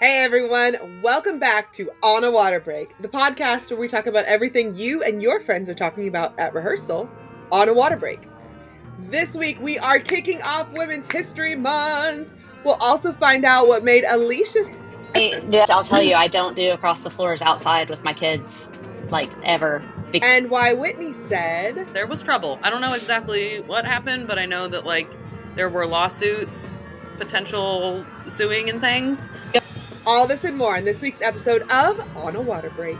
Hey everyone, welcome back to On a Water Break, the podcast where we talk about everything you and your friends are talking about at rehearsal on a water break. This week we are kicking off Women's History Month. We'll also find out what made Alicia... I'll tell you, I don't do across the floors outside with my kids, like, ever. And why Whitney said... There was trouble. I don't know exactly what happened, but I know that, there were lawsuits, potential suing and things. All this and more in this week's episode of On a Water Break.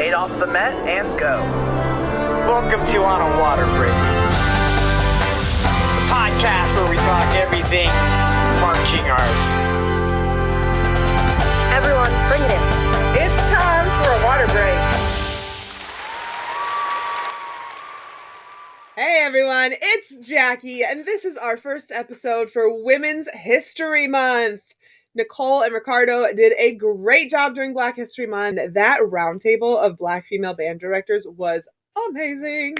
8 off the mat and go. Welcome to On a Water Break, the podcast where we talk everything marching arts. Everyone, bring it in. It's time for a water break. Hey everyone, it's Jackie, and this is our first episode for Women's History Month. Nicole and Ricardo did a great job during Black History Month. That roundtable of Black female band directors was amazing.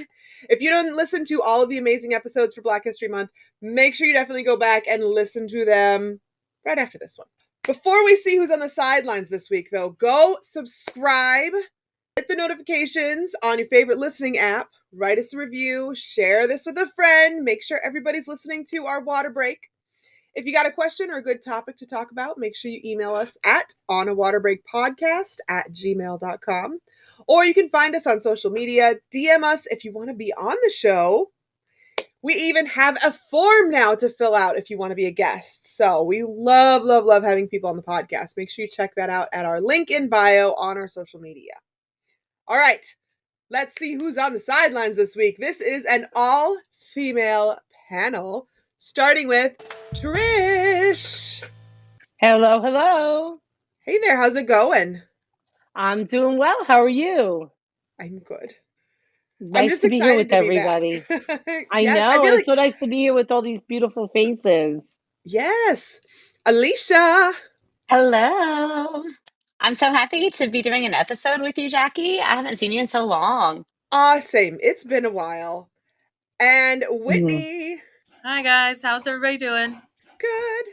If you don't listen to all of the amazing episodes for Black History Month, make sure you definitely go back and listen to them right after this one. Before we see who's on the sidelines this week, though, go subscribe, hit the notifications on your favorite listening app, write us a review, share this with a friend, make sure everybody's listening to our water break. If you got a question or a good topic to talk about, make sure you email us at onawaterbreakpodcast@gmail.com. Or you can find us on social media, DM us if you want to be on the show. We even have a form now to fill out if you want to be a guest. So we love, love, love having people on the podcast. Make sure you check that out at our link in bio on our social media. All right, let's see who's on the sidelines this week. This is an all-female panel, starting with Trish. Hello, hello. Hey there, how's it going? I'm doing well. How are you? I'm good. Nice to be here with everybody. I know. It's so nice to be here with all these beautiful faces. Yes. Alicia. Hello. I'm so happy to be doing an episode with you, Jackie. I haven't seen you in so long. Same. It's been a while. And Whitney. Hi, guys. How's everybody doing? Good.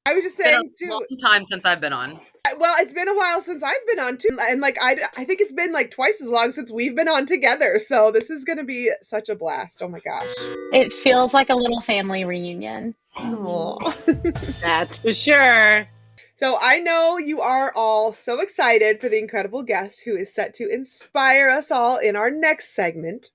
I was just saying, It's been a long time since I've been on. Well, it's been a while since I've been on, too. And, I think it's been, twice as long since we've been on together. So this is going to be such a blast. Oh, my gosh. It feels like a little family reunion. Aww. That's for sure. So I know you are all so excited for the incredible guest who is set to inspire us all in our next segment.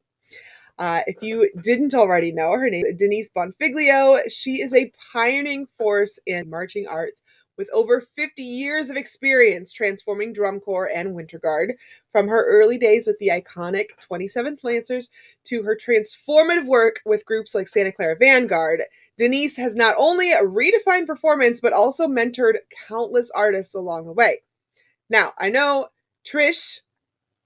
If you didn't already know, her name is Denise Bonfiglio. She is a pioneering force in marching arts with over 50 years of experience transforming drum corps and winterguard. From her early days with the iconic 27th Lancers to her transformative work with groups like Santa Clara Vanguard, Denise has not only redefined performance, but also mentored countless artists along the way. Now, I know, Trish,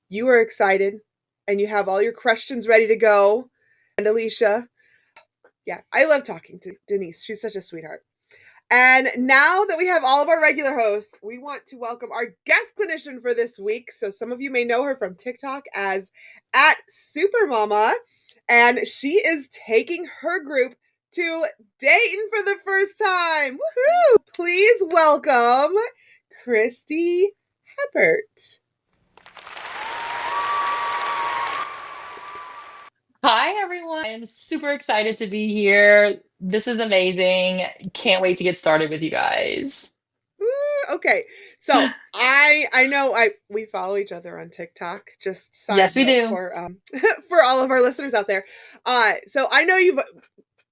you are excited and you have all your questions ready to go. And Alicia, yeah, I love talking to Denise. She's such a sweetheart. And now that we have all of our regular hosts, we want to welcome our guest clinician for this week. So some of you may know her from TikTok as @Supermama, and she is taking her group to Dayton for the first time. Woohoo! Please welcome Christy Hebert. Hi, everyone. I'm super excited to be here. This is amazing. Can't wait to get started with you guys. Okay, so I know we follow each other on TikTok. Just side Yes, we note do. For all of our listeners out there. So I know you've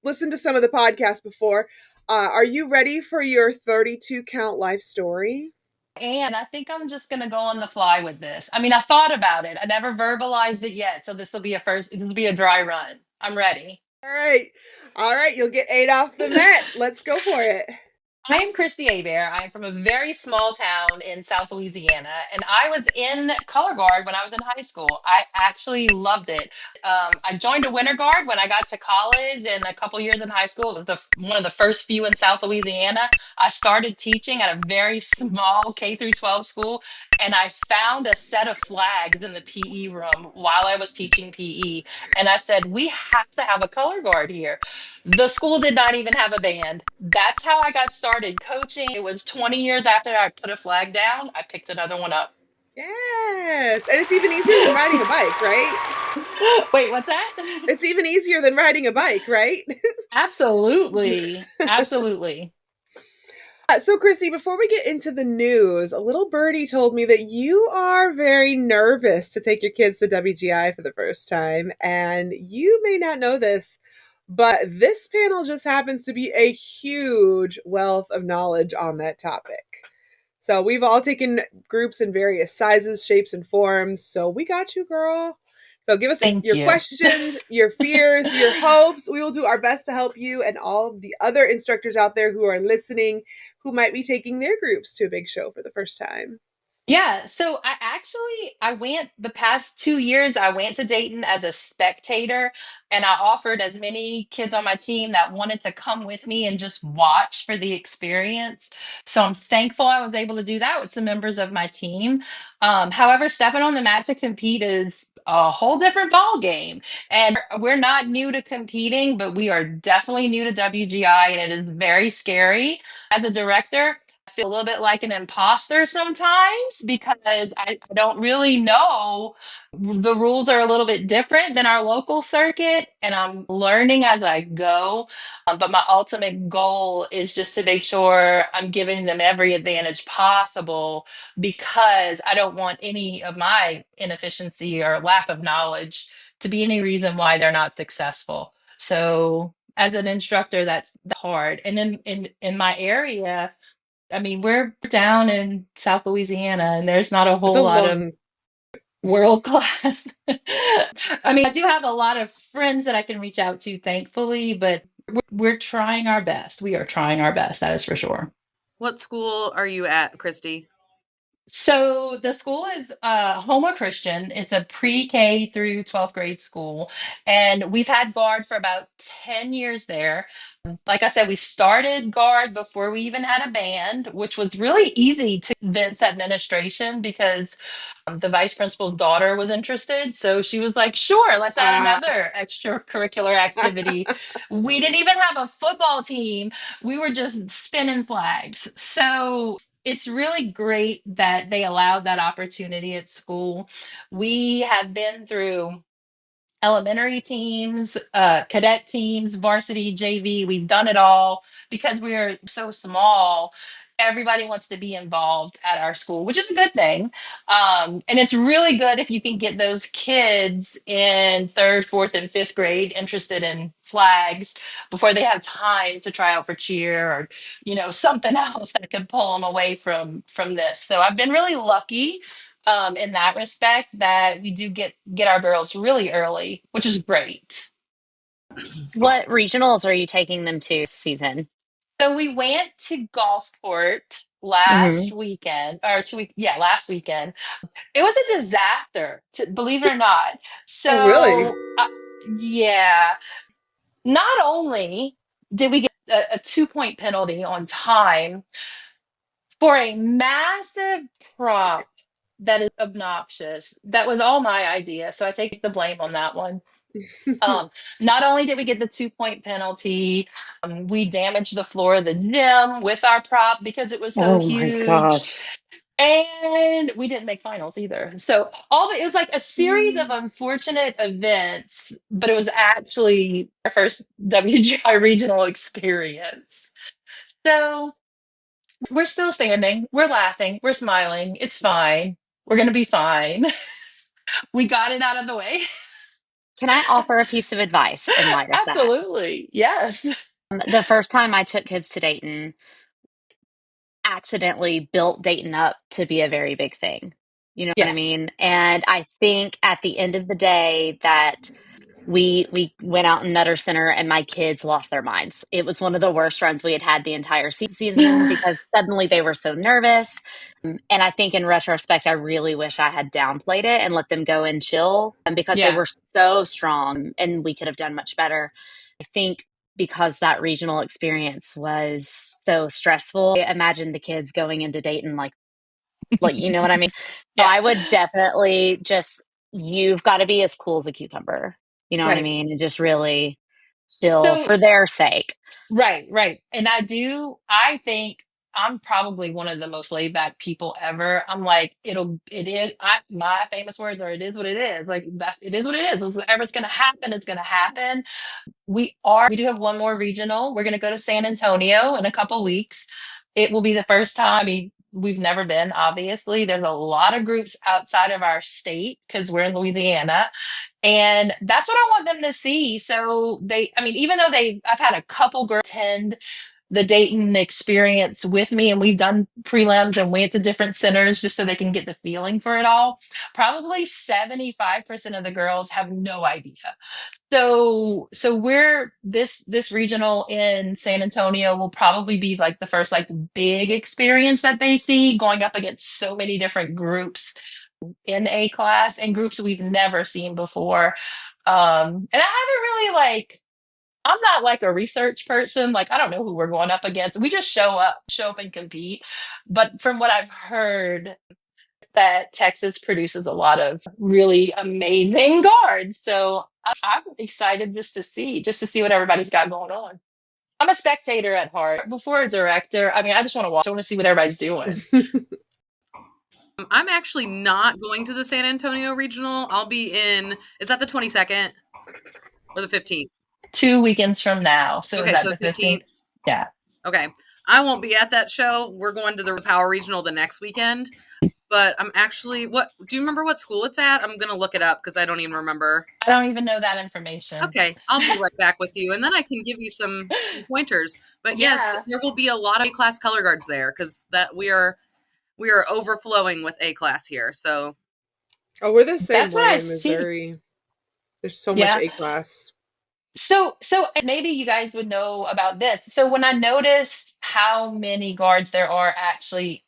listened to some of the podcasts before. Are you ready for your 32 count life story? And I think I'm just going to go on the fly with this. I mean, I thought about it. I never verbalized it yet. So this will be it'll be a dry run. I'm ready. All right. You'll get 8 off the mat. Let's go for it. I am Christy Hebert. I'm from a very small town in South Louisiana, and I was in color guard when I was in high school. I actually loved it. I joined a winter guard when I got to college and a couple years in high school. It was one of the first few in South Louisiana. I started teaching at a very small K through 12 school, and I found a set of flags in the PE room while I was teaching PE. And I said, we have to have a color guard here. The school did not even have a band. That's how I got started coaching. It was 20 years after I put a flag down, I picked another one up. Yes. And it's even easier than riding a bike, right? Wait, what's that? It's even easier than riding a bike, right? Absolutely. Absolutely. So, Christy, before we get into the news, a little birdie told me that you are very nervous to take your kids to WGI for the first time. And you may not know this, but this panel just happens to be a huge wealth of knowledge on that topic. So we've all taken groups in various sizes, shapes, and forms. So we got you, girl. So give us your questions, your fears, your hopes. We will do our best to help you and all the other instructors out there who are listening, who might be taking their groups to a big show for the first time. Yeah, so I went the past 2 years, I went to Dayton as a spectator, and I offered as many kids on my team that wanted to come with me and just watch for the experience. So I'm thankful I was able to do that with some members of my team. However, stepping on the mat to compete is a whole different ball game. And we're not new to competing, but we are definitely new to WGI, and it is very scary. As a director, I feel a little bit like an imposter sometimes because I don't really know. The rules are a little bit different than our local circuit, and I'm learning as I go. But my ultimate goal is just to make sure I'm giving them every advantage possible because I don't want any of my inefficiency or lack of knowledge to be any reason why they're not successful. So as an instructor, that's hard. And then in my area, I mean, we're down in South Louisiana and there's not a whole lot of world class. I mean, I do have a lot of friends that I can reach out to, thankfully, but we're trying our best. We are trying our best, that is for sure. What school are you at, Christy? So the school is Homa Christian. It's a pre-K through 12th grade school. And we've had guard for about 10 years there. Like I said, we started guard before we even had a band, which was really easy to convince administration because the vice principal's daughter was interested. So she was like, sure, let's add another extracurricular activity. We didn't even have a football team. We were just spinning flags. So it's really great that they allowed that opportunity at school. We have been through elementary teams, cadet teams, varsity, JV. We've done it all because we're so small. Everybody wants to be involved at our school, which is a good thing. And it's really good if you can get those kids in third, fourth, and fifth grade interested in flags before they have time to try out for cheer or, something else that could pull them away from this. So I've been really lucky in that respect that we do get our girls really early, which is great. What regionals are you taking them to this season? So we went to Gulfport last weekend or 2 weeks. Yeah, last weekend. It was a disaster, believe it or not. So, oh, really? Yeah. Not only did we get a 2-point penalty on time for a massive prop that is obnoxious. That was all my idea, so I take the blame on that one. Not only did we get the 2-point penalty, we damaged the floor of the gym with our prop because it was so huge. My gosh. And we didn't make finals either. So it was like a series of unfortunate events, but it was actually our first WGI regional experience. So we're still standing, we're laughing, we're smiling. It's fine. We're going to be fine. We got it out of the way. Can I offer a piece of advice in light of that? Absolutely. Yes. The first time I took kids to Dayton, accidentally built Dayton up to be a very big thing. You know what I mean? And I think at the end of the day that we went out in Nutter Center and my kids lost their minds. It was one of the worst runs we had had the entire season because suddenly they were so nervous. And I think in retrospect, I really wish I had downplayed it and let them go and chill because they were so strong and we could have done much better. I think because that regional experience was so stressful, I imagine the kids going into Dayton like Like, you know what I mean? So I would definitely you've got to be as cool as a cucumber. You know what I mean? And just really chill for their sake. Right. And I think I'm probably one of the most laid back people ever. I'm like, my famous words are, it is what it is. Like, it is what it is. Whatever it's going to happen, it's going to happen. We do have one more regional. We're going to go to San Antonio in a couple weeks. It will be the first time. I mean, we've never been, obviously. There's a lot of groups outside of our state because we're in Louisiana. And that's what I want them to see. So even though I've had a couple girls attend the Dayton experience with me, and we've done prelims and went to different centers just so they can get the feeling for it all. Probably 75% of the girls have no idea. So we're this regional in San Antonio will probably be like the first like big experience that they see, going up against so many different groups in A class and groups we've never seen before. And I haven't really I'm not like a research person. Like, I don't know who we're going up against. We just show up and compete. But from what I've heard, that Texas produces a lot of really amazing guards. So I'm excited just to see what everybody's got going on. I'm a spectator at heart. Before a director, I mean, I just want to watch. I want to see what everybody's doing. I'm actually not going to the San Antonio Regional. I'll be is that the 22nd or the 15th? 2 weekends from now. So okay, is that so the 15th? Yeah. Okay. I won't be at that show. We're going to the Power Regional the next weekend. But I'm actually, do you remember what school it's at? I'm going to look it up because I don't even remember. I don't even know that information. Okay. I'll be right back with you. And then I can give you some pointers. But yes, there will be a lot of A-class color guards there because we are overflowing with A-class here. So. Oh, we're the same way in Missouri. There's so much A-class. So maybe you guys would know about this. So when I noticed how many guards there are actually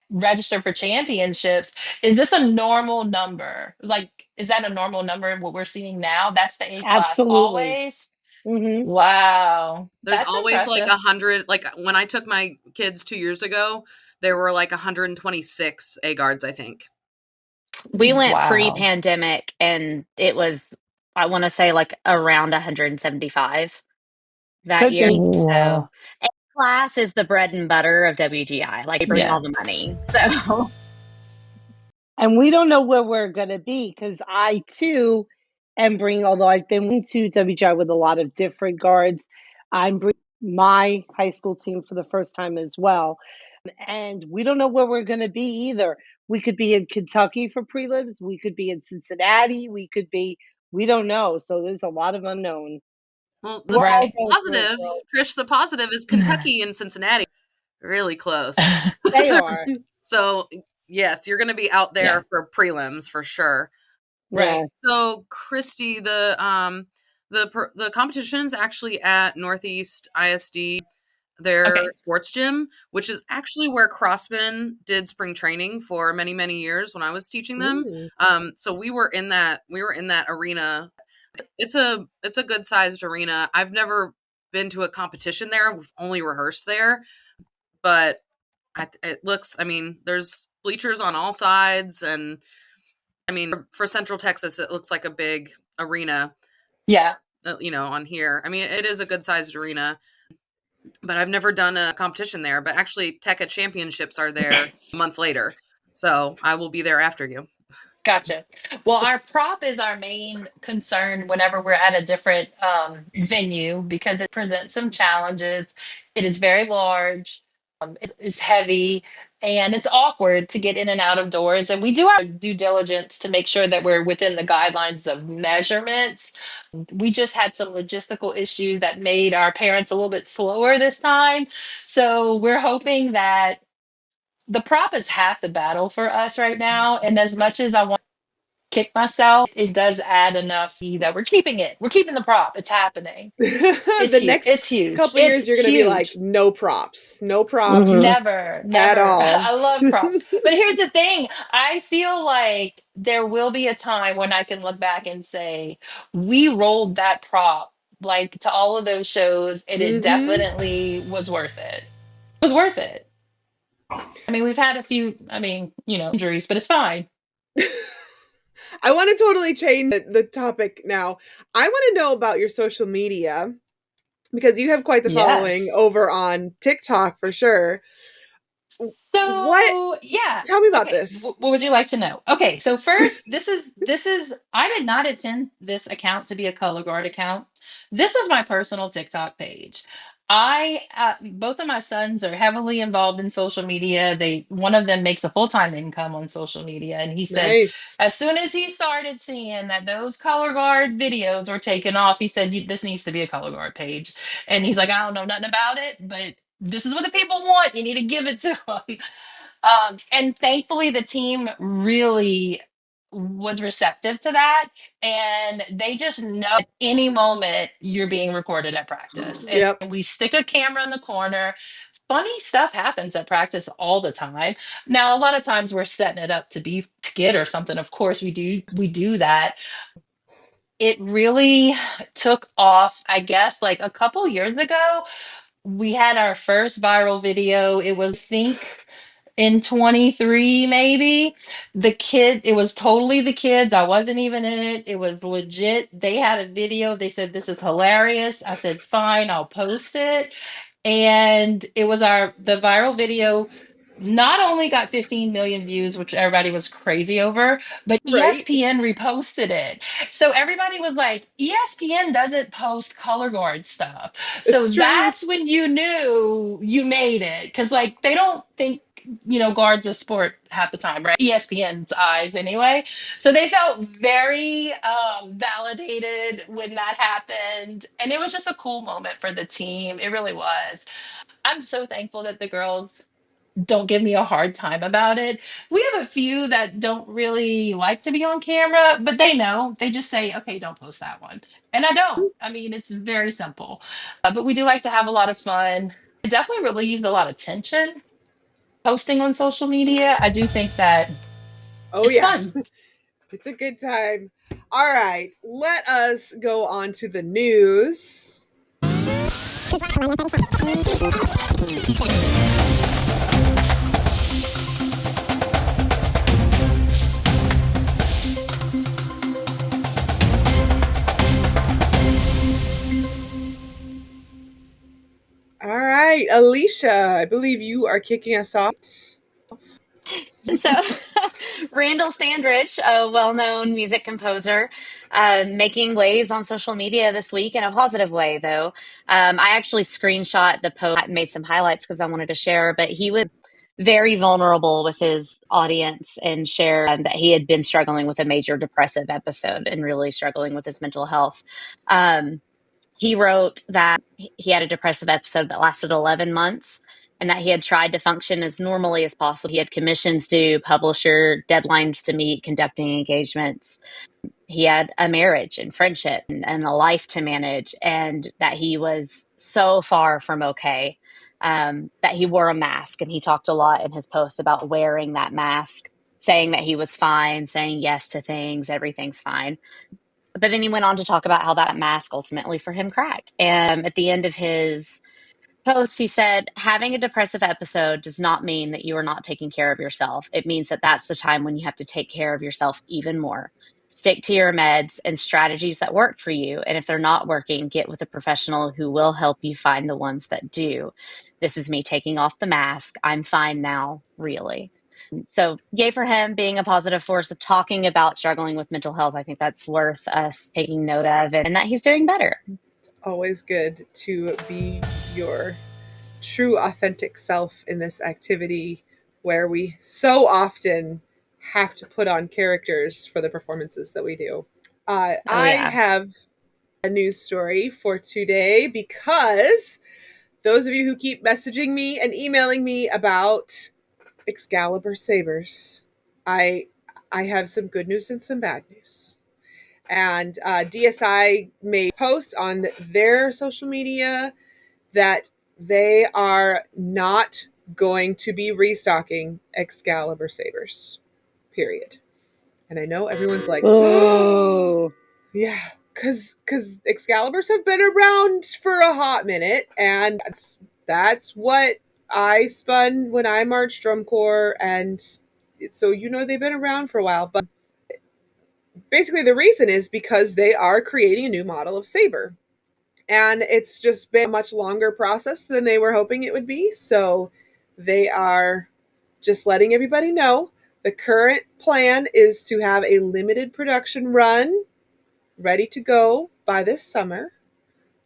registered for championships, is this a normal number? Like, is that a normal number what we're seeing now? That's the A class always? Mm-hmm. Wow. There's always impressive. Like 100, like when I took my kids 2 years ago, there were like 126 A guards, I think. We went pre-pandemic and it was, I want to say like around 175 that year. So A class is the bread and butter of WGI. Like, they bring all the money. So, and we don't know where we're going to be because I too am bringing, although I've been to WGI with a lot of different guards, I'm bringing my high school team for the first time as well. And we don't know where we're going to be either. We could be in Kentucky for prelims. We could be in Cincinnati. We don't know. So there's a lot of unknown. Well, the positive, Trish, the positive is Kentucky and Cincinnati. Really close. They are. So, yes, you're going to be out there for prelims for sure. Right. So, Christy, the competition's actually at Northeast ISD, their sports gym, which is actually where Crossman did spring training for many, many years when I was teaching them. So we were in that arena. It's a good sized arena. I've never been to a competition there. We've only rehearsed there, but it looks, I mean, there's bleachers on all sides. And I mean, for Central Texas, it looks like a big arena. Yeah. On here. I mean, it is a good sized arena, but I've never done a competition there. But actually, TECA championships are there a month later. So I will be there after you. Gotcha. Well, our prop is our main concern whenever we're at a different venue because it presents some challenges. It is very large, it's heavy, and it's awkward to get in and out of doors. And we do our due diligence to make sure that we're within the guidelines of measurements. We just had some logistical issues that made our parents a little bit slower this time. So we're hoping that the prop is half the battle for us right now. And as much as I want to kick myself, it does add enough that we're keeping it. We're keeping the prop. It's happening. It's huge. Couple years, you're going to be like, no props. Never at all. I love props. But here's the thing. I feel like there will be a time when I can look back and say, we rolled that prop like to all of those shows, and it definitely was worth it. It was worth it. I mean, we've had a few, injuries, but it's fine. I want to totally change the topic now. I want to know about your social media because you have quite the following Yes. over on TikTok for sure. What? So yeah. Tell me about Okay. this. What would you like to know? Okay. So first, this is I did not intend this account to be a color guard account. This was my personal TikTok page. I both of my sons are heavily involved in social media. One of them makes a full-time income on social media, and he said Nice. as soon as he started seeing that those color guard videos were taken off, he said, This needs to be a color guard page." And he's like, "I don't know nothing about it, but this is what the people want. You need to give it to them." And thankfully, the team really was receptive to that. And they just know at any moment you're being recorded at practice. And Yep. we stick a camera in the corner. Funny stuff happens at practice all the time. Now, a lot of times we're setting it up to be skit or something. Of course, we do that. It really took off, I guess, like a couple years ago. We had our first viral video. It was, I think, in 23 maybe. It was totally the kids. I wasn't even in it. It was legit. They had a video. They said, "This is hilarious." I said, "Fine, I'll post it." And it was the viral video not only got 15 million views, which everybody was crazy over, but Right. ESPN reposted it. So everybody was like, ESPN doesn't post color guard stuff. So It's true. that's when you knew you made it. Because, like, they don't think, guards a sport half the time, right? ESPN's eyes, anyway. So they felt very validated when that happened. And it was just a cool moment for the team. It really was. I'm so thankful that the girls don't give me a hard time about it. We have a few that don't really like to be on camera, but they know. They just say, "Okay, don't post that one." And I don't. I mean, it's very simple. But we do like to have a lot of fun. It definitely relieves a lot of tension posting on social media. I do think that Oh, it's yeah. fun. It's a good time. All right. Let us go on to the news. All right, Alicia, I believe you are kicking us off. So, Randall Standridge, a well-known music composer, making waves on social media this week in a positive way, though. I actually screenshot the post and made some highlights because I wanted to share, but he was very vulnerable with his audience and shared that he had been struggling with a major depressive episode and really struggling with his mental health. He wrote that he had a depressive episode that lasted 11 months and that he had tried to function as normally as possible. He had commissions due, publisher deadlines to meet, conducting engagements. He had a marriage and friendship and a life to manage, and that he was so far from okay, that he wore a mask. And he talked a lot in his post about wearing that mask, saying that he was fine, saying yes to things, everything's fine. But then he went on to talk about how that mask ultimately for him cracked. And at the end of his post, he said, "Having a depressive episode does not mean that you are not taking care of yourself. It means that that's the time when you have to take care of yourself even more. Stick to your meds and strategies that work for you. And if they're not working, get with a professional who will help you find the ones that do. This is me taking off the mask. I'm fine now, really." So, yay for him being a positive force of talking about struggling with mental health. I think that's worth us taking note of, and that he's doing better. Always good to be your true, authentic self in this activity where we so often have to put on characters for the performances that we do. Oh, I yeah. have a news story for today because those of you who keep messaging me and emailing me about Excalibur sabers, I have some good news and some bad news. And DSI made posts on their social media that they are not going to be restocking Excalibur sabers. Period. And I know everyone's like, Oh, yeah, because Excaliburs have been around for a hot minute, and that's what I spun when I marched drum corps, and so they've been around for a while. But basically, the reason is because they are creating a new model of saber, and it's just been a much longer process than they were hoping it would be. So they are just letting everybody know the current plan is to have a limited production run ready to go by this summer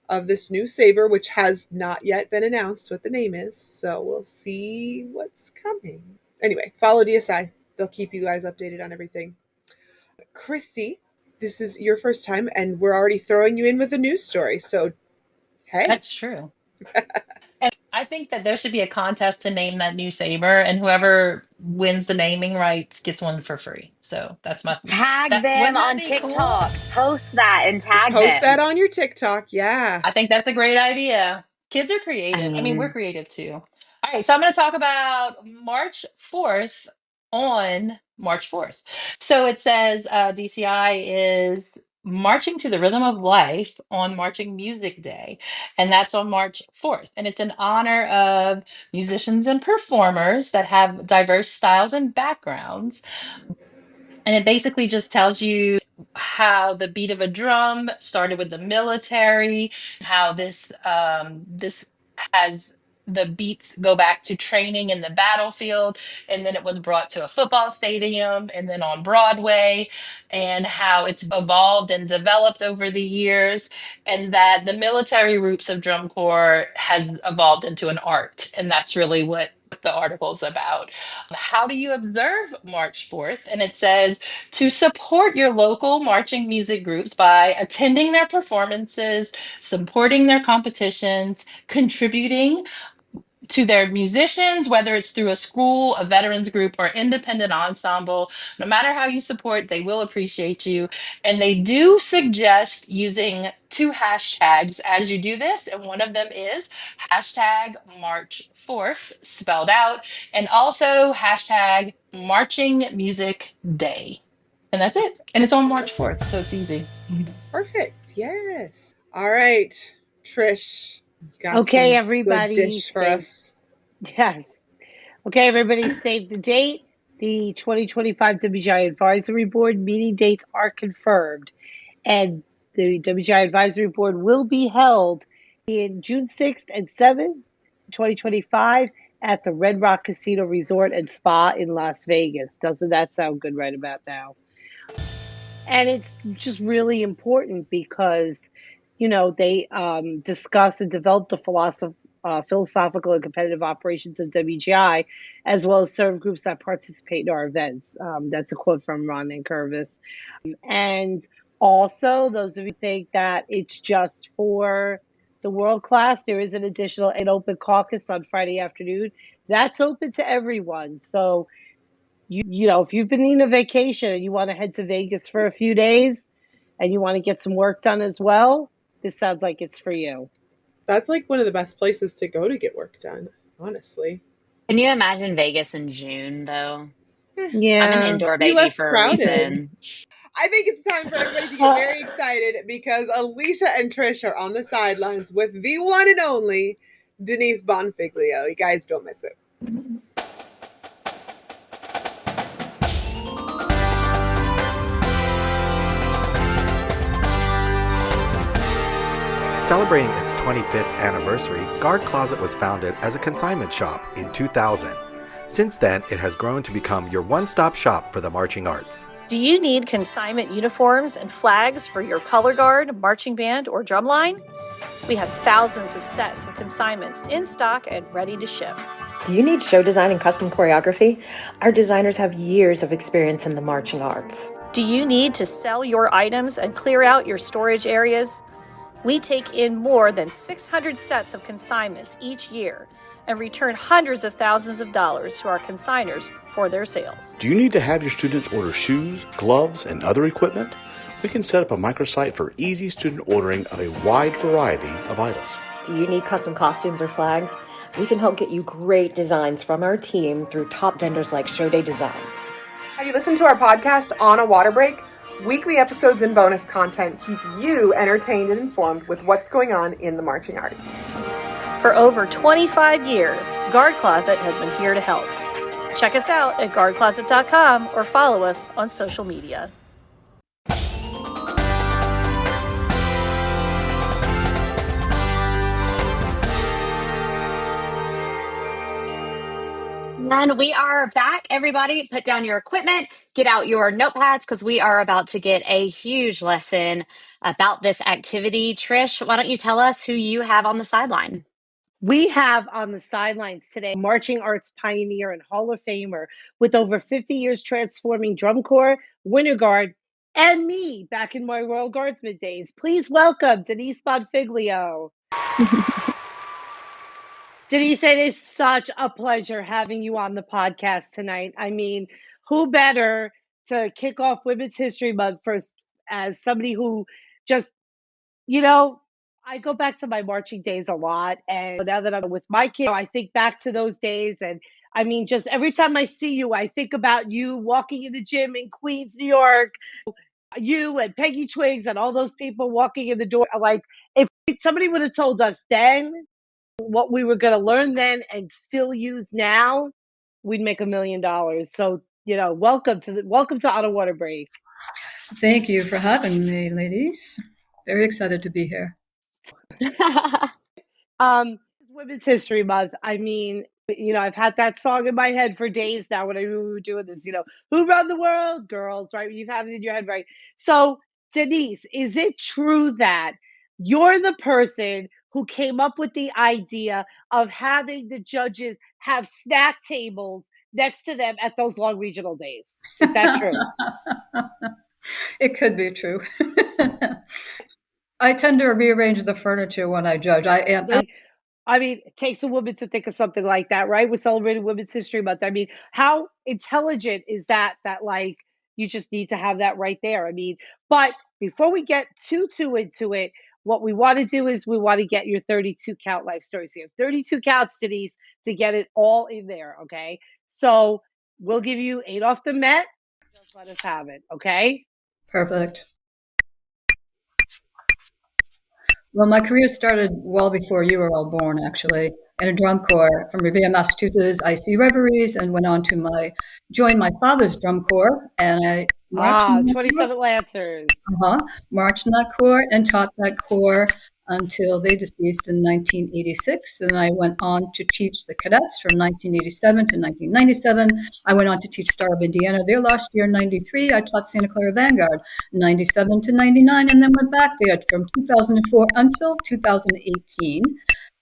of this new saber, which has not yet been announced what the name is. So we'll see what's coming. Anyway, follow DSI. They'll keep you guys updated on everything. Christy, this is your first time, and we're already throwing you in with a news story. So, hey. That's true. And I think that there should be a contest to name that new saber, and whoever wins the naming rights gets one for free. So that's my Tag that. them Wouldn't that on be TikTok. cool? Post that and tag Post them. that on your TikTok. Yeah. I think that's a great idea. Kids are creative. I mean, we're creative too. All right, so I'm going to talk about March 4th on March 4th. So it says DCI is marching to the rhythm of life on Marching Music Day, and that's on March 4th. And it's in honor of musicians and performers that have diverse styles and backgrounds. And it basically just tells you how the beat of a drum started with the military, how this has the beats go back to training in the battlefield, and then it was brought to a football stadium and then on Broadway, and how it's evolved and developed over the years, and that the military roots of drum corps has evolved into an art. And that's really what the article's about. How do you observe March 4th? And it says to support your local marching music groups by attending their performances, supporting their competitions, contributing to their musicians, whether it's through a school, a veterans group, or independent ensemble. No matter how you support, they will appreciate you. And they do suggest using 2 hashtags as you do this. And one of them is hashtag March 4th, spelled out, and also hashtag Marching Music Day. And that's it. And it's on March 4th, so it's easy. Perfect. Yes. All right, Trish. Got Okay, some everybody. good dish for us. Yes. Okay, everybody, save the date. The 2025 WGI Advisory Board meeting dates are confirmed, and the WGI Advisory Board will be held in June 6th and 7th, 2025, at the Red Rock Casino Resort and Spa in Las Vegas. Doesn't that sound good right about now? And it's just really important because, they discuss and develop the philosophical and competitive operations of WGI, as well as serve groups that participate in our events. That's a quote from Ron Nankervis. And also, those of you who think that it's just for the world class, there is an open caucus on Friday afternoon. That's open to everyone. So, if you've been needing a vacation and you want to head to Vegas for a few days and you want to get some work done as well, this sounds like it's for you. That's like one of the best places to go to get work done, honestly. Can you imagine Vegas in June, though? Yeah. I'm an indoor Be baby less for crowded. a reason. I think it's time for everybody to get very excited because Alicia and Trish are on the sidelines with the one and only Denise Bonfiglio. You guys don't miss it. Celebrating its 25th anniversary, Guard Closet was founded as a consignment shop in 2000. Since then, it has grown to become your one-stop shop for the marching arts. Do you need consignment uniforms and flags for your color guard, marching band, or drumline? We have thousands of sets of consignments in stock and ready to ship. Do you need show design and custom choreography? Our designers have years of experience in the marching arts. Do you need to sell your items and clear out your storage areas? We take in more than 600 sets of consignments each year and return hundreds of thousands of dollars to our consigners for their sales. Do you need to have your students order shoes, gloves, and other equipment? We can set up a microsite for easy student ordering of a wide variety of items. Do you need custom costumes or flags? We can help get you great designs from our team through top vendors like Show Day Designs. Have you listened to our podcast On a Water Break? Weekly episodes and bonus content keep you entertained and informed with what's going on in the marching arts. For over 25 years, Guard Closet has been here to help. Check us out at guardcloset.com or follow us on social media. And we are back, everybody. Put down your equipment, get out your notepads, because we are about to get a huge lesson about this activity. Trish, why don't you tell us who you have on the sideline? We have on the sidelines today marching arts pioneer and Hall of Famer with over 50 years transforming drum corps, winter guard, and me back in my Royal Guardsman days. Please welcome Denise Bonfiglio. Denise, it is such a pleasure having you on the podcast tonight. I mean, who better to kick off Women's History Month first as somebody who just, I go back to my marching days a lot. And now that I'm with my kid, I think back to those days. And I mean, just every time I see you, I think about you walking in the gym in Queens, New York, you and Peggy Twigs and all those people walking in the door. Like, if somebody would have told us then what we were going to learn then and still use now, we'd make $1 million. So, welcome to On a Water Break. Thank you for having me, ladies. Very excited to be here. Women's History Month. I mean, I've had that song in my head for days now when we were doing this, who run the world, girls, right? You've had it in your head, right? So, Denise, is it true that you're the person who came up with the idea of having the judges have snack tables next to them at those long regional days? Is that true? It could be true. I tend to rearrange the furniture when I judge. I mean, it takes a woman to think of something like that, right? We're celebrating Women's History Month. I mean, how intelligent is that like you just need to have that right there? I mean, but before we get too into it, what we want to do is we want to get your 32 count life story. So you have 32 counts, Denise, to get it all in there, okay? So we'll give you 8 off the Met. Just let us have it, okay? Perfect. Well, my career started well before you were all born, actually, in a drum corps from Revere, Massachusetts. I see reveries and went on to join my father's drum corps, and I marched 27 Lancers. Marched in that corps and taught that corps until they deceased in 1986. Then I went on to teach the cadets from 1987 to 1997. I went on to teach Star of Indiana their last year in 93. I taught Santa Clara Vanguard 97 to 99, and then went back there from 2004 until 2018.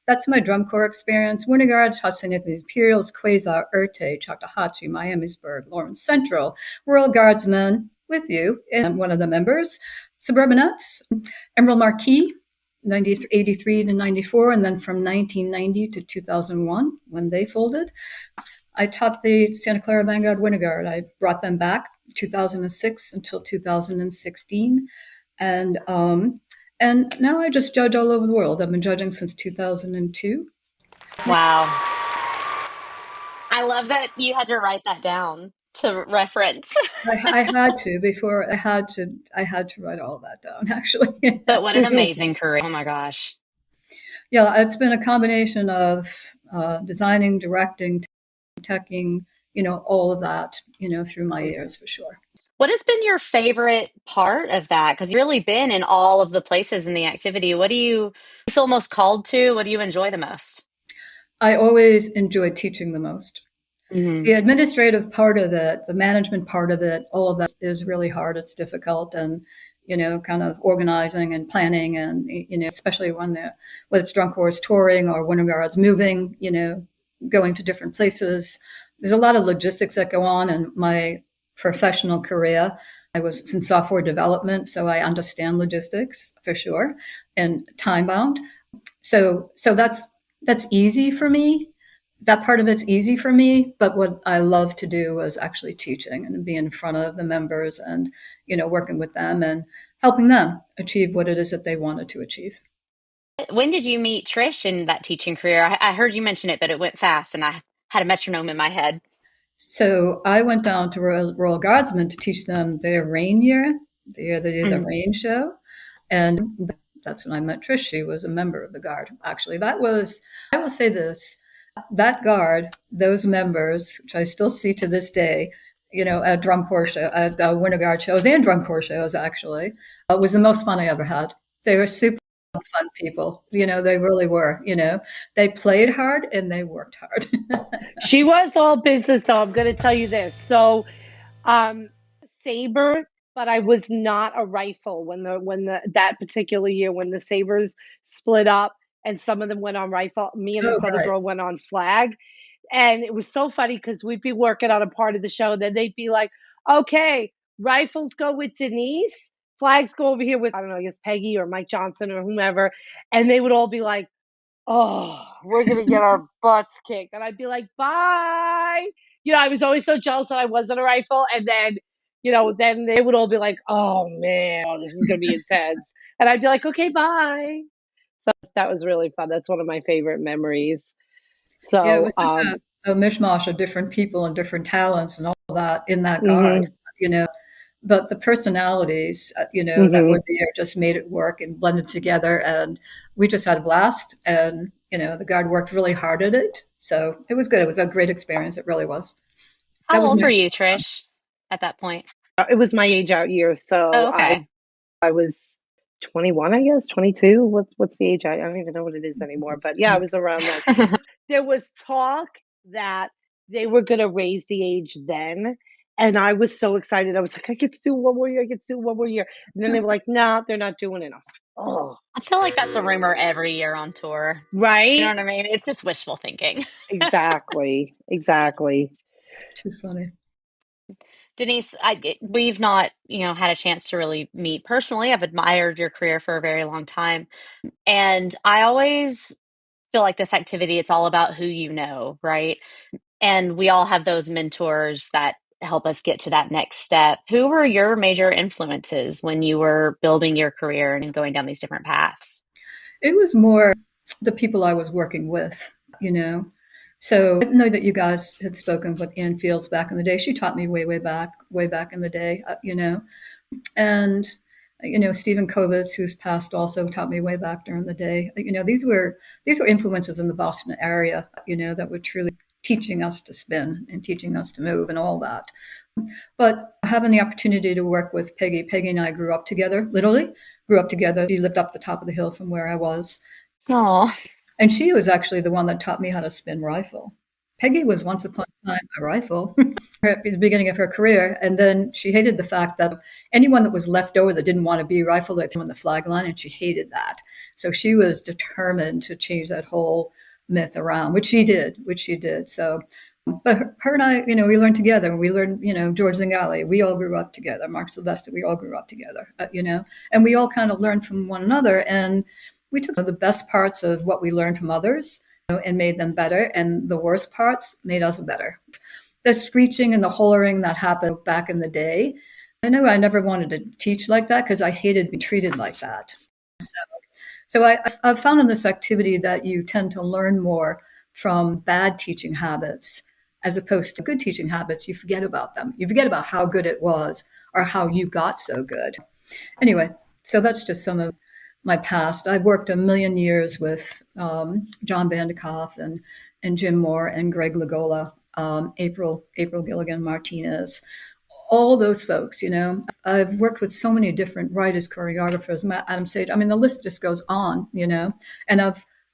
That's my drum corps experience. Winter Guard, taught St. Anthony's Imperials, Quasar, Urte, Choctawhatchee, Miamisburg, Lawrence Central, Royal Guardsmen with you, and one of the members, Suburbanettes, Emerald Marquis, 83 to 94, and then from 1990 to 2001 when they folded. I taught the Santa Clara Vanguard Winter Guard. I brought them back 2006 until 2016, and now I just judge all over the world. I've been judging since 2002. Wow. I love that you had to write that down to reference. I had to before I had to write all that down, actually. But what an amazing career. Oh my gosh. Yeah, it's been a combination of designing, directing, teching, all of that, through my years for sure. What has been your favorite part of that? Because you've really been in all of the places in the activity. What do you feel most called to? What do you enjoy the most? I always enjoy teaching the most. Mm-hmm. The administrative part of it, the management part of it, all of that is really hard. It's difficult, and kind of organizing and planning, and especially whether it's drum corps touring or winter guards moving, going to different places. There's a lot of logistics that go on in my professional career. I was in software development, so I understand logistics for sure, and time bound. So that's easy for me. That part of it's easy for me, but what I love to do is actually teaching and be in front of the members and, working with them and helping them achieve what it is that they wanted to achieve. When did you meet Trish in that teaching career? I heard you mention it, but it went fast and I had a metronome in my head. So I went down to Royal Guardsmen to teach them their rain year. They did the rain show. And That's when I met Trish. She was a member of the Guard. Actually, I will say this, that Guard, those members, which I still see to this day, at drum corps show, at winter guard shows and drum corps shows, actually, was the most fun I ever had. They were super fun people. They really were. They played hard and they worked hard. She was all business, though. I'm going to tell you this. So, saber, but I was not a rifle when that particular year when the sabers split up and some of them went on rifle. Me and this other girl went on flag. And it was so funny because we'd be working on a part of the show. Then they'd be like, okay, rifles go with Denise. Flags go over here with, I don't know, I guess Peggy or Mike Johnson or whomever. And they would all be like, oh, we're going to get our butts kicked. And I'd be like, bye. I was always so jealous that I wasn't a rifle. And then, then they would all be like, oh, man, this is going to be intense. And I'd be like, okay, bye. So that was really fun. That's one of my favorite memories. So it was a mishmash of different people and different talents and all that in that Guard, but the personalities, that were there just made it work and blended together. And we just had a blast. And, the Guard worked really hard at it. So it was good. It was a great experience. It really was. How old were you, Trish, at that point? It was my age out year. So okay. I was 21, I guess, 22. What's the age? I don't even know what it is anymore. But yeah, I was around that. There was talk that they were going to raise the age then. And I was so excited. I was like, I get to do one more year. And then they were like, no, they're not doing it. I was like, oh. I feel like that's a rumor every year on tour. Right? You know what I mean? It's just wishful thinking. Exactly. Too funny. Denise, we've not, had a chance to really meet personally. I've admired your career for a very long time. And I always feel like this activity, it's all about who you know, right? And we all have those mentors that help us get to that next step. Who were your major influences when you were building your career and going down these different paths? It was more the people I was working with, So I know that you guys had spoken with Ann Fields back in the day. She taught me way back in the day, And, Stephen Kovitz, who's passed, also taught me way back during the day. These were influences in the Boston area, that were truly teaching us to spin and teaching us to move and all that. But having the opportunity to work with Peggy and I grew up together, literally grew up together. She lived up the top of the hill from where I was. Aww. And she was actually the one that taught me how to spin rifle. Peggy was once upon a time a rifle at the beginning of her career. And then she hated the fact that anyone that was left over that didn't want to be rifle, they'd throw on the flag line, and she hated that. So she was determined to change that whole myth around, which she did. So, but her and I, we learned together. We learned, George Zingali, we all grew up together. Mark Sylvester, we all grew up together, and we all kind of learned from one another. And we took the best parts of what we learned from others and made them better. And the worst parts made us better. The screeching and the hollering that happened back in the day, I know I never wanted to teach like that because I hated being treated like that. So I've found in this activity that you tend to learn more from bad teaching habits as opposed to good teaching habits. You forget about them. You forget about how good it was or how you got so good. Anyway, so that's just some of my past. I've worked a million years with John Vandekoff and Jim Moore and Greg Lagola, April Gilligan Martinez, all those folks. I've worked with so many different writers, choreographers, Adam Sage. I mean, the list just goes on. And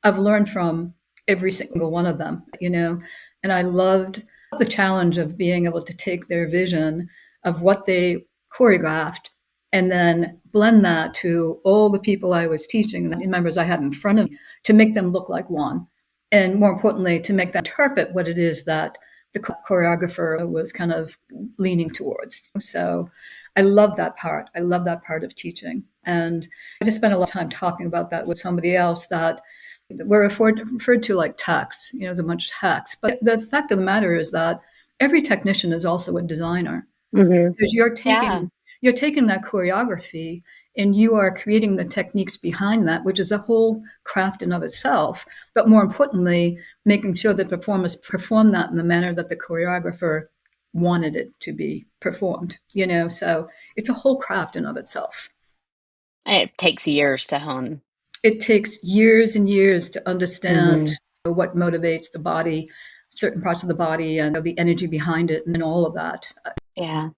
I've learned from every single one of them. And I loved the challenge of being able to take their vision of what they choreographed and then blend that to all the people I was teaching, the members I had in front of me, to make them look like one. And more importantly, to make them interpret what it is that the choreographer was kind of leaning towards. So I love that part. I love that part of teaching. And I just spent a lot of time talking about that with somebody else, that we're referred to like techs, as a bunch of techs. But the fact of the matter is that every technician is also a designer. Mm-hmm. Because you're taking that choreography and you are creating the techniques behind that, which is a whole craft in of itself. But more importantly, making sure that performers perform that in the manner that the choreographer wanted it to be performed, So it's a whole craft in of itself. It takes years to hone. It takes years and years to understand Mm-hmm. what motivates the body, certain parts of the body, and the energy behind it, and all of that. Yeah.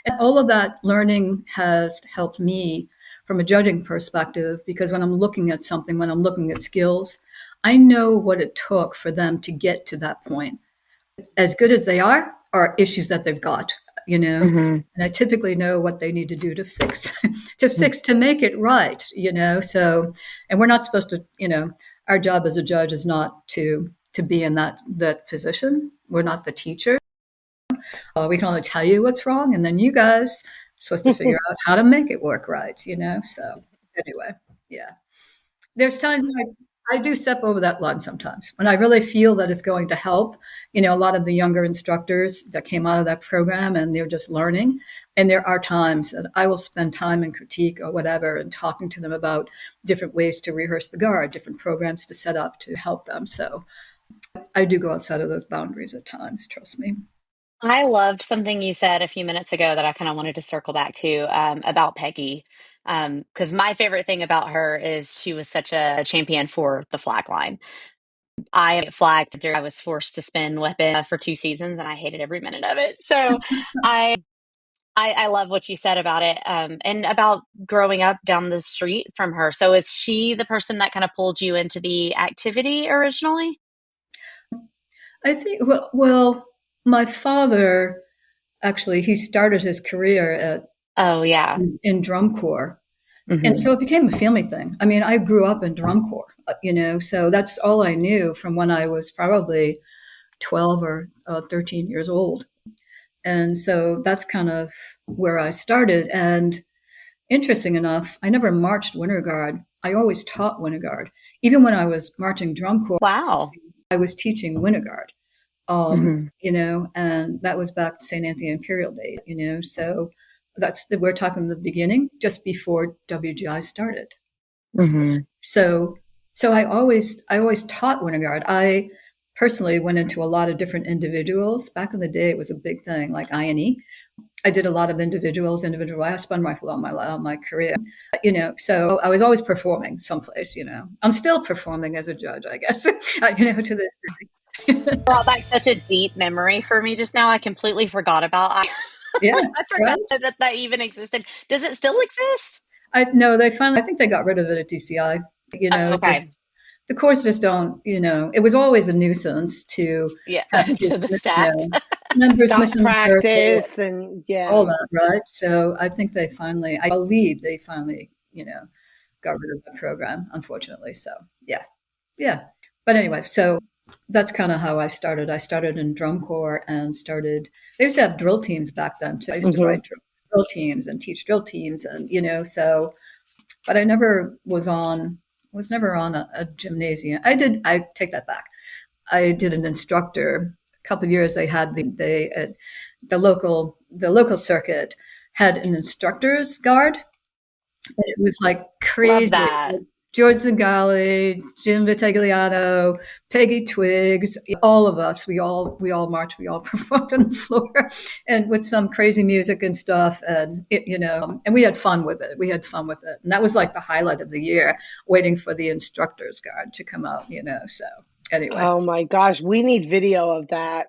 And all of that learning has helped me from a judging perspective, because when I'm looking at something, when I'm looking at skills, I know what it took for them to get to that point. As good as they are issues that they've got, Mm-hmm. and I typically know what they need to do to fix, to make it right, so, and we're not supposed to, our job as a judge is not to be in that position. We're not the teacher. We can only tell you what's wrong, and then you guys are supposed to figure out how to make it work right, so anyway, yeah. There's times when I do step over that line sometimes when I really feel that it's going to help. A lot of the younger instructors that came out of that program and they're just learning. And there are times that I will spend time in critique or whatever and talking to them about different ways to rehearse the guard, different programs to set up to help them. So I do go outside of those boundaries at times, trust me. I loved something you said a few minutes ago that I kind of wanted to circle back to about Peggy. Because my favorite thing about her is she was such a champion for the flag line. I flagged after I was forced to spin weapon for 2 seasons, and I hated every minute of it. So I love what you said about it, and about growing up down the street from her. So is she the person that kind of pulled you into the activity originally? I think, well, my father, actually, he started his career in drum corps. Mm-hmm. And so it became a family thing. I mean, I grew up in drum corps, so that's all I knew from when I was probably 12 or 13 years old. And so that's kind of where I started. And interesting enough, I never marched winter guard. I always taught winter guard. Even when I was marching drum corps, Wow. I was teaching winter guard. Mm-hmm. And that was back to St. Anthony Imperial Day, so we're talking the beginning, just before WGI started. Mm-hmm. So I always taught winter guard. I personally went into a lot of different individuals. Back in the day, it was a big thing, like INE. I did a lot of individual. I spun rifle all my career, so I was always performing someplace, I'm still performing as a judge, I guess, to this day. Brought back such a deep memory for me just now. I completely forgot about. Yeah, I forgot that even existed. Does it still exist? No, I think they got rid of it at DCI. Okay. Just the courts just don't. It was always a nuisance to have to the staff. Members Stop missing practice and all that, right? So I think I believe they finally, got rid of the program, unfortunately. So yeah. But anyway, so that's kind of how I started. I started in drum corps and they used to have drill teams back then too. I used to write drill teams and teach drill teams, and but I never was never on a gymnasium. I take that back. I did an instructor. A couple of years they had the local circuit had an instructor's guard. And it was like crazy. Love that. George Zingale, Jim Vitagliano, Peggy Twiggs, all of us, we all marched, we all performed on the floor, and with some crazy music and stuff, and and we had fun with it. And that was like the highlight of the year, waiting for the instructor's guard to come out. So anyway. Oh my gosh, we need video of that.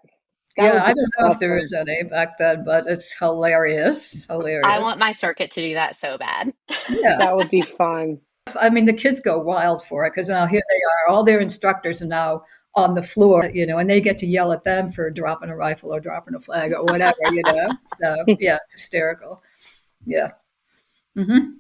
I don't know if there is any back then, but it's hilarious. I want my circuit to do that so bad. Yeah, that would be fun. I mean, the kids go wild for it because now here they are, all their instructors are now on the floor, and they get to yell at them for dropping a rifle or dropping a flag or whatever, So yeah, it's hysterical. Yeah. Mm-hmm.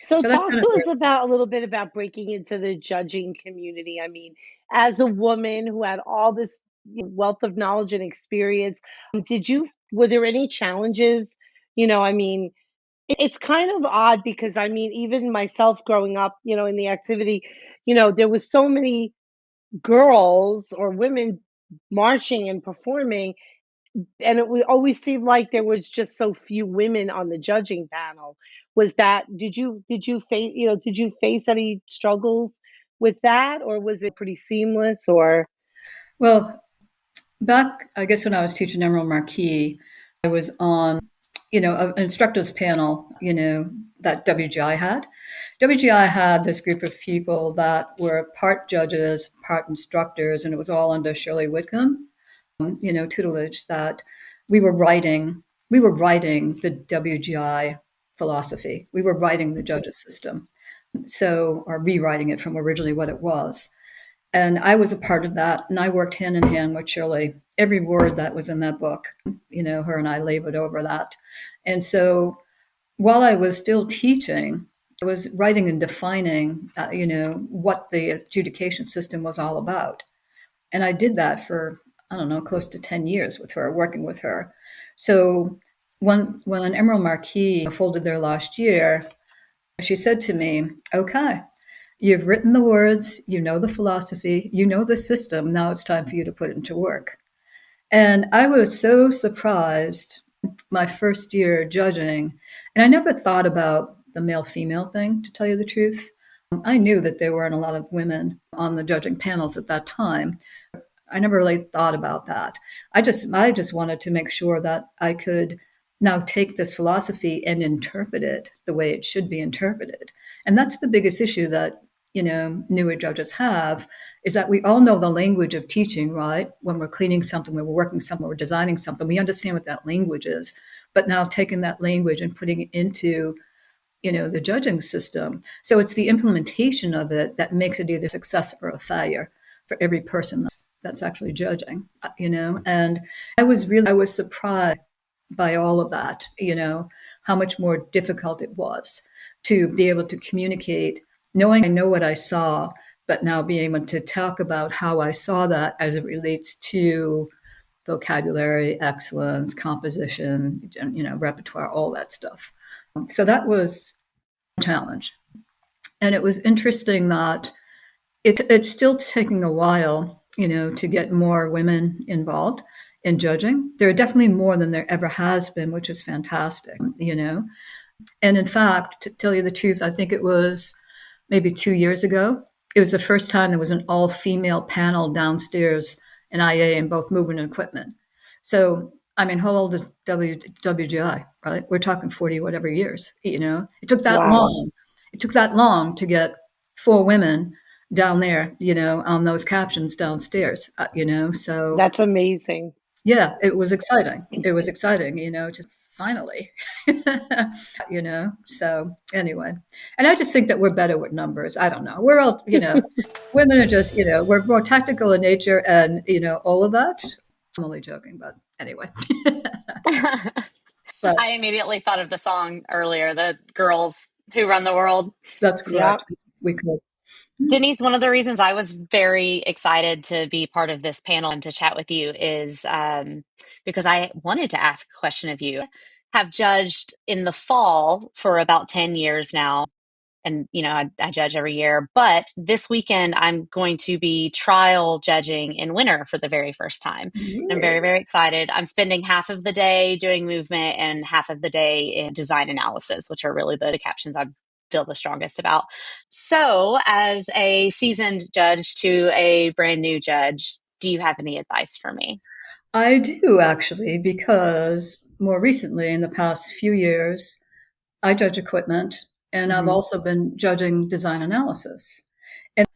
So talk to us a little bit about breaking into the judging community. I mean, as a woman who had all this wealth of knowledge and experience, were there any challenges? I mean, it's kind of odd because I mean, even myself growing up, in the activity, there was so many girls or women marching and performing, and it would always seem like there was just so few women on the judging panel. Did you face any struggles with that, or was it pretty seamless? Or well, back, I guess, when I was teaching Emerald Marquis, I was on an instructors panel, that WGI had. WGI had this group of people that were part judges, part instructors, and it was all under Shirley Whitcomb, tutelage, that we were writing the WGI philosophy. We were writing the judges system. Or rewriting it from originally what it was. And I was a part of that, and I worked hand in hand with Shirley. Every word that was in that book, her and I labored over that. And so while I was still teaching, I was writing and defining, what the adjudication system was all about. And I did that for, close to 10 years with her, working with her. So when an Emerald Marquis folded their last year, she said to me, okay, you've written the words, you know the philosophy, you know the system, now it's time for you to put it into work. And I was so surprised my first year judging, and I never thought about the male-female thing, to tell you the truth. I knew that there weren't a lot of women on the judging panels at that time. I never really thought about that. I just wanted to make sure that I could now take this philosophy and interpret it the way it should be interpreted. And that's the biggest issue that, newer judges have, is that we all know the language of teaching, right? When we're cleaning something, when we're working something, we're designing something, we understand what that language is. But now taking that language and putting it into, the judging system. So it's the implementation of it that makes it either a success or a failure for every person that's actually judging, And I was surprised by all of that, how much more difficult it was to be able to communicate, knowing I know what I saw, but now being able to talk about how I saw that as it relates to vocabulary, excellence, composition, repertoire, all that stuff. So that was a challenge. And it was interesting that it's still taking a while, to get more women involved in judging. There are definitely more than there ever has been, which is fantastic, And in fact, to tell you the truth, I think it was maybe 2 years ago. It was the first time there was an all-female panel downstairs in IA in both movement and equipment. So, how old is WGI, right? We're talking 40 whatever years, It took that long. It took that long to get 4 women down there, on those captions downstairs, so. That's amazing. Yeah, it was exciting. Just finally, so anyway. And I just think that we're better with numbers. I don't know. We're all, women are just, we're more tactical in nature and, all of that. I'm only joking, but anyway. But I immediately thought of the song earlier, the Girls Who Run the World. That's correct. Yep. We could. Denise, one of the reasons I was very excited to be part of this panel and to chat with you is because I wanted to ask a question of you. Have judged in the fall for about 10 years now. And, I judge every year. But this weekend, I'm going to be trial judging in winter for the very first time. I'm very, very excited. I'm spending half of the day doing movement and half of the day in design analysis, which are really the captions I feel the strongest about. So as a seasoned judge to a brand new judge, do you have any advice for me? I do, actually, because more recently, in the past few years, I judge equipment. And I've also been judging design analysis. And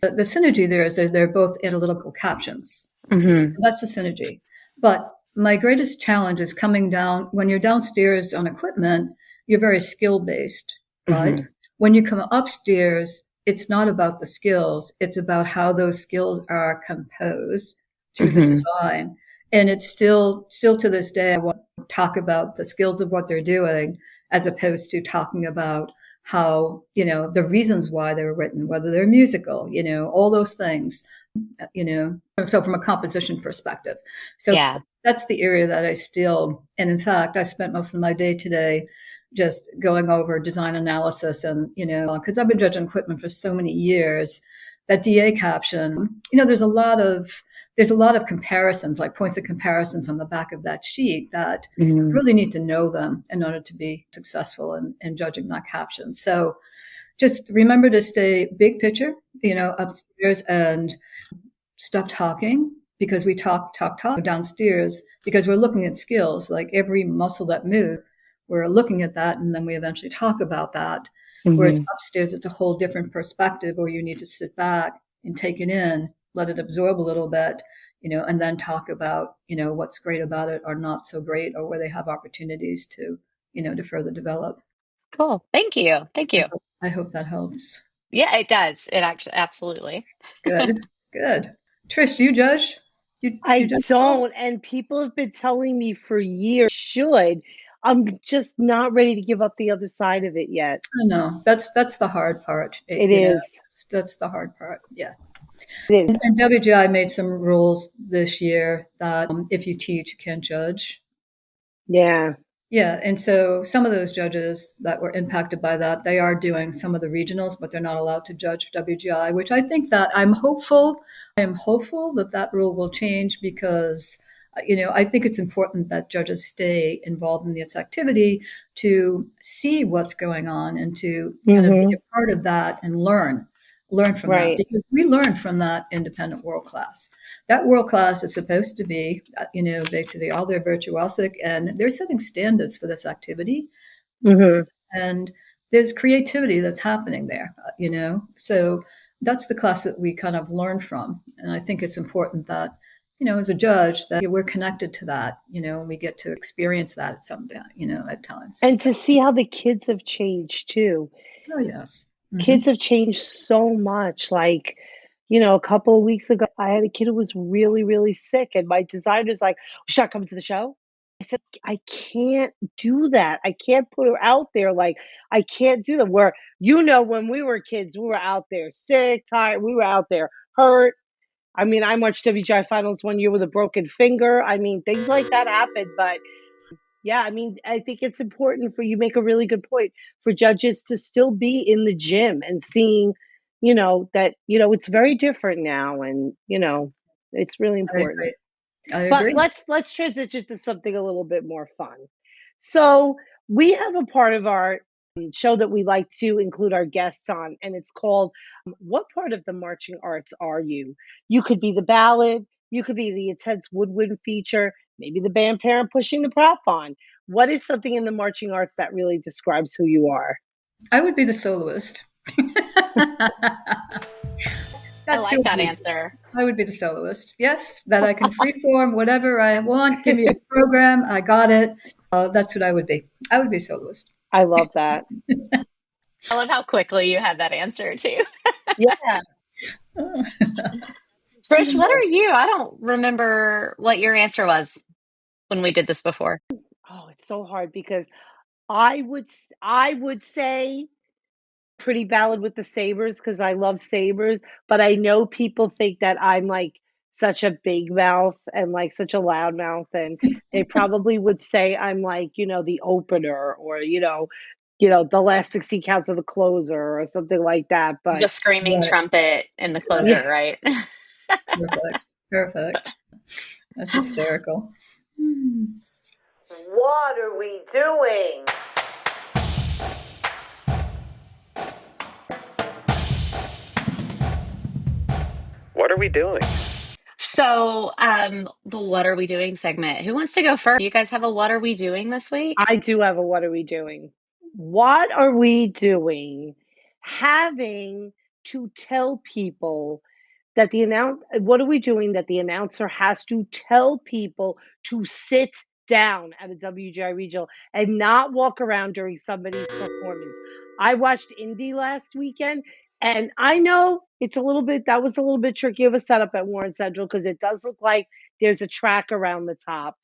the synergy there is that they're both analytical captions. So that's the synergy. But my greatest challenge is coming down, when you're downstairs on equipment, you're very skill-based, right? When you come upstairs, it's not about the skills. It's about how those skills are composed through the design. And it's still to this day, I want to talk about the skills of what they're doing, as opposed to talking about how, the reasons why they were written, whether they're musical, all those things, so from a composition perspective. So that's the area that I still, and in fact, I spent most of my day today just going over design analysis and, because I've been judging equipment for so many years, that DA caption, there's a lot of comparisons, like points of comparisons on the back of that sheet that you really need to know them in order to be successful in judging that caption. So just remember to stay big picture, upstairs, and stop talking, because we talk downstairs, because we're looking at skills, like every muscle that moves. we're looking at that, and then we eventually talk about that. Whereas upstairs, it's a whole different perspective, where you need to sit back and take it in, let it absorb a little bit, and then talk about, what's great about it or not so great, or where they have opportunities to, to further develop. Cool. Thank you. Thank you. I hope that helps. Yeah, it does. It actually, absolutely. Good. Good. Trish, do you judge? I don't, and people have been telling me for years should. I'm just not ready to give up the other side of it yet. I know. That's the hard part. It is. That's the hard part. Yeah. It is. And WGI made some rules this year that if you teach, you can't judge. Yeah. Yeah. And so some of those judges that were impacted by that, they are doing some of the regionals, but they're not allowed to judge WGI, which I think that I am hopeful that rule will change, because I think it's important that judges stay involved in this activity to see what's going on and to kind of be a part of that and learn from that, because we learn from that independent world class. That world class is supposed to be, basically all their virtuosic, and they're setting standards for this activity. And there's creativity that's happening there, so that's the class that we kind of learn from. And I think it's important that, as a judge, that we're connected to that, we get to experience that at some, at times. And to see how the kids have changed too. Oh, yes. Kids have changed so much. Like, a couple of weeks ago, I had a kid who was really, really sick, and my designer's like, should I come to the show? I said, I can't do that. I can't put her out there. Like, I can't do that. Where, when we were kids, we were out there sick, tired. We were out there hurt. I mean, I marched WGI finals one year with a broken finger. I mean, things like that happened. But yeah, I mean, I think it's important you make a really good point, for judges to still be in the gym and seeing, that, it's very different now. And, it's really important. I agree. But let's transition to something a little bit more fun. So we have a part of our show that we like to include our guests on, and it's called What Part of the Marching Arts Are You? You could be the ballad, you could be the intense woodwind feature, maybe the band parent pushing the prop on. What is something in the marching arts that really describes who you are? I would be the soloist. I like that answer. I would be the soloist. Yes, that I can freeform whatever I want. Give me a program. I got it. That's what I would be. I would be a soloist. I love that. I love how quickly you had that answer too. Yeah. Trish, what are you? I don't remember what your answer was when we did this before. Oh, it's so hard, because I would say pretty ballad with the sabers, because I love sabers, but I know people think that I'm like such a big mouth and like such a loud mouth, and they probably would say I'm like, the opener, or the last 16 counts of the closer or something like that. But the screaming trumpet in the closer, right? Perfect. That's hysterical. What are we doing? What are we doing? So, the What Are We Doing segment. Who wants to go first? Do you guys have a What Are We Doing this week? I do have a What Are We Doing? What are we doing? Having to tell people that what are we doing that the announcer has to tell people to sit down at a WGI regional and not walk around during somebody's performance? I watched Indy last weekend, and I know that was a little bit tricky of a setup at Warren Central, because it does look like there's a track around the top.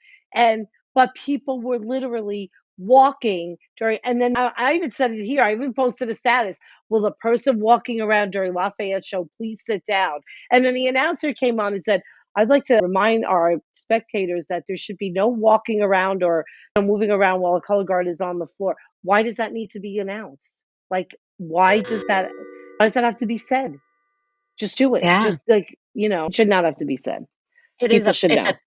But people were literally walking during, and then I even said it here, I even posted a status, will the person walking around during Lafayette show please sit down? And then the announcer came on and said, I'd like to remind our spectators that there should be no walking around or moving around while a color guard is on the floor. Why does that need to be announced? Like, why does that have to be said? Just do it. Yeah. Just like, it should not have to be said. It's a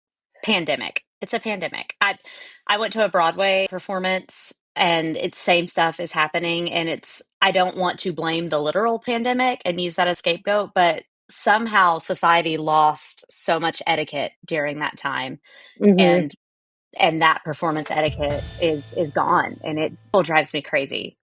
pandemic. It's a pandemic. I went to a Broadway performance, and it's same stuff is happening, and I don't want to blame the literal pandemic and use that as scapegoat, but somehow society lost so much etiquette during that time. And and that performance etiquette is gone, and it still drives me crazy.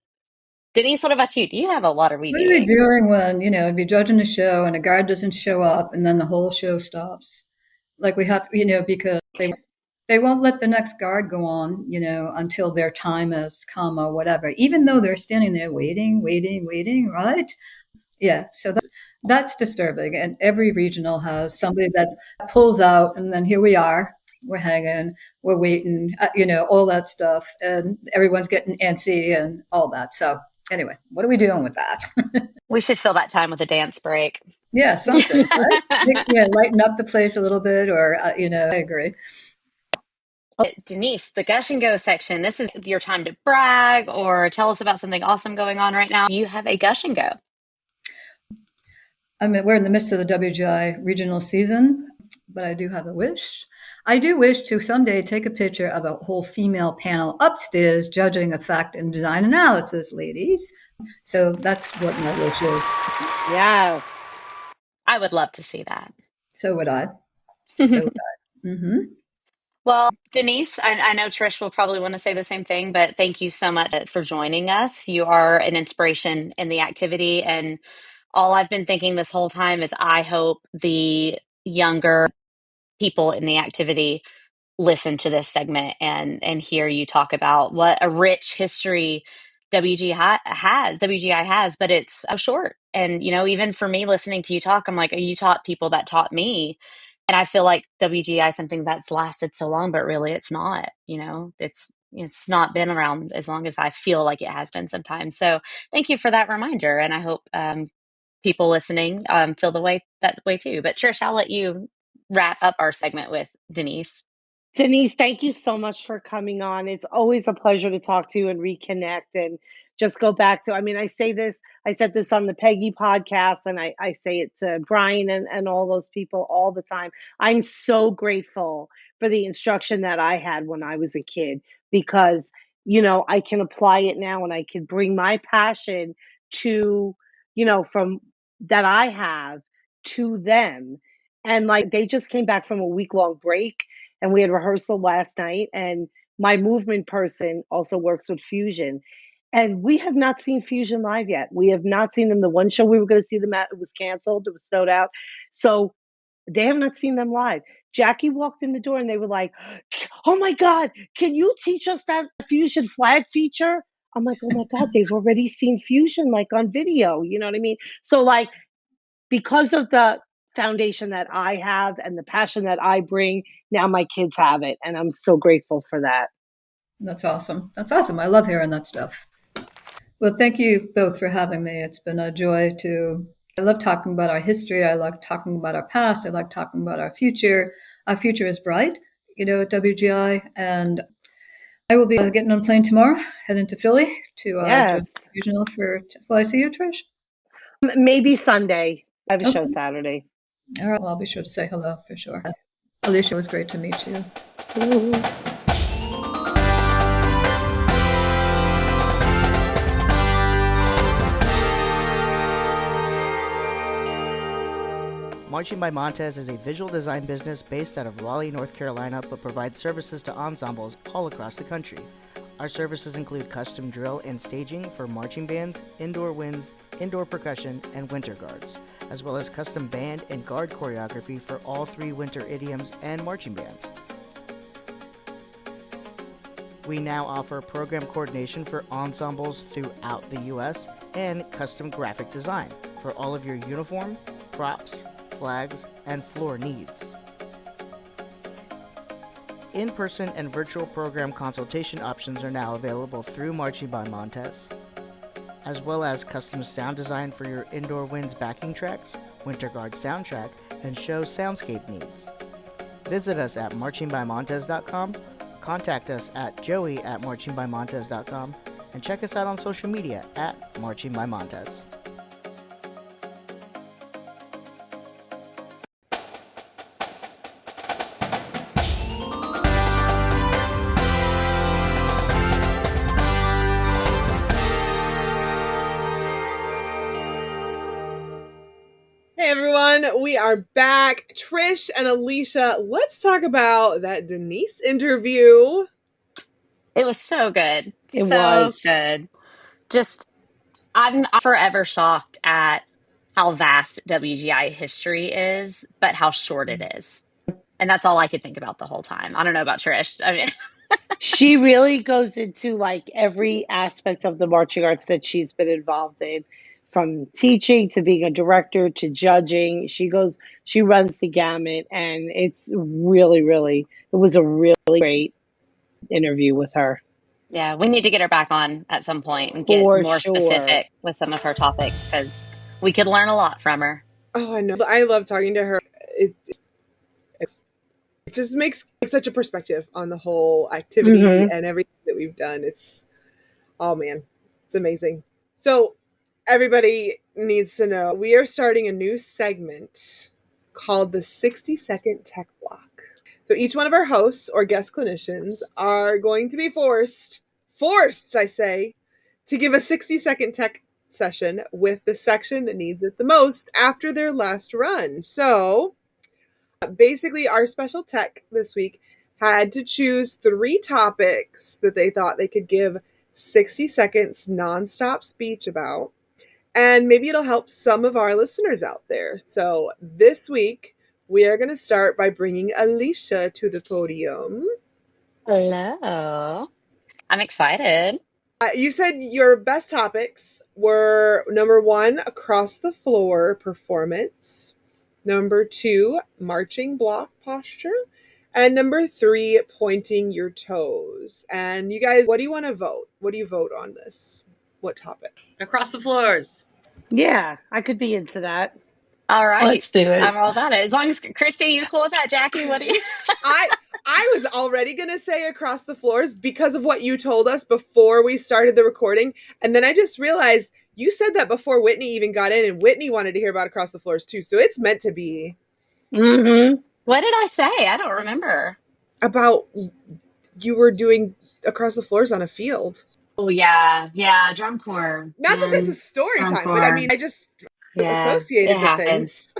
Denise, what about you? Do you have a what are we What are we doing? doing when, you're judging a show and a guard doesn't show up and then the whole show stops? Like we have, because they won't let the next guard go on, until their time has come or whatever, even though they're standing there waiting, right? Yeah. So that's disturbing. And every regional has somebody that pulls out, and then here we are. We're hanging, we're waiting, all that stuff. And everyone's getting antsy and all that. So anyway, what are we doing with that? We should fill that time with a dance break. Yeah, something, right? Yeah, lighten up the place a little bit, or, I agree. Denise, the gush and go section. This is your time to brag or tell us about something awesome going on right now. Do you have a gush and go? I mean, we're in the midst of the WGI regional season, but I do have a wish. I do wish to someday take a picture of a whole female panel upstairs judging effect and design analysis, ladies. So that's what my wish is. Yes. I would love to see that. So would I. Mm-hmm. Well, Denise, I know Trish will probably want to say the same thing, but thank you so much for joining us. You are an inspiration in the activity. And all I've been thinking this whole time is I hope the younger people in the activity listen to this segment and hear you talk about what a rich history WGI has, but it's so short. And, even for me listening to you talk, I'm like, you taught people that taught me. And I feel like WGI is something that's lasted so long, but really it's not, it's not been around as long as I feel like it has been sometimes. So thank you for that reminder. And I hope people listening feel that way too. But Trish, I'll let you wrap up our segment with Denise. Denise, thank you so much for coming on. It's always a pleasure to talk to you and reconnect and just go back to, I said this on the Peggy podcast, and I say it to Brian and all those people all the time. I'm so grateful for the instruction that I had when I was a kid, because, I can apply it now, and I can bring my passion to, from that I have to them. And like, they just came back from a week-long break, and we had rehearsal last night, and my movement person also works with Fusion. And we have not seen Fusion live yet. We have not seen them. The one show we were going to see them at, it was canceled. It was snowed out. So they have not seen them live. Jackie walked in the door and they were like, "Oh my God, can you teach us that Fusion flag feature?" I'm like, "Oh my God, they've already seen Fusion like on video." You know what I mean? So like, because of the foundation that I have and the passion that I bring, now my kids have it. And I'm so grateful for that. That's awesome. I love hearing that stuff. Well, thank you both for having me. It's been a joy I love talking about our history. I like talking about our past. I like talking about our future. Our future is bright, at WGI. And I will be getting on a plane tomorrow, heading to Philly to regional will I see you, Trish? Maybe Sunday. I have a show Saturday. All right. Well, I'll be sure to say hello for sure. Alicia, it was great to meet you. Marching by Montez is a visual design business based out of Raleigh, North Carolina, but provides services to ensembles all across the country. Our services include custom drill and staging for marching bands, indoor winds, indoor percussion, and winter guards, as well as custom band and guard choreography for all 3 winter idioms and marching bands. We now offer program coordination for ensembles throughout the U.S. and custom graphic design for all of your uniform, props, flags, and floor needs. In-person and virtual program consultation options are now available through Marching by Montez, as well as custom sound design for your indoor winds backing tracks, winter guard soundtrack, and show soundscape needs. Visit us at marchingbymontez.com, contact us at joey@marchingbymontez.com, and check us out on social media at Marching by Montez. Hey everyone, we are back. Trish and Alicia, let's talk about that Denise interview. It was so good. It So was. good. Just, I'm forever shocked at how vast WGI history is, but how short it is. And that's all I could think about the whole time. I don't know about Trish. I mean, She really goes into like every aspect of the marching arts that she's been involved in, from teaching to being a director to judging. She runs the gamut, and it's it was a really great interview with her. yeah, we need to get her back on at some point and get For more sure. specific with some of her topics because we could learn a lot from her. Oh, I know. I love talking to her. It just makes such a perspective on the whole activity and everything that we've done. Oh man, it's amazing. So everybody needs to know we are starting a new segment called the 60-second tech block. So each one of our hosts or guest clinicians are going to be forced, I say, to give a 60-second tech session with the section that needs it the most after their last run. So basically, our special tech this week had to choose 3 topics that they thought they could give 60 seconds nonstop speech about. And maybe it'll help some of our listeners out there. So this week, we are going to start by bringing Alicia to the podium. Hello. I'm excited. You said your best topics were number 1, across the floor performance. Number 2, marching block posture. And number 3, pointing your toes. And you guys, what do you want to vote? What do you vote on this? What topic? Across the floors. Yeah, I could be into that. All right. Let's do it. I'm all about it. As long as Christy, you cool with that? Jackie, what do you? I was already going to say across the floors because of what you told us before we started the recording. And then I just realized you said that before Whitney even got in, and Whitney wanted to hear about across the floors too. So it's meant to be. What did I say? I don't remember. About you were doing across the floors on a field. Oh, yeah. Yeah. Drum corps. Not that this is story Drum time, corps. but I mean, I just associated it the happens.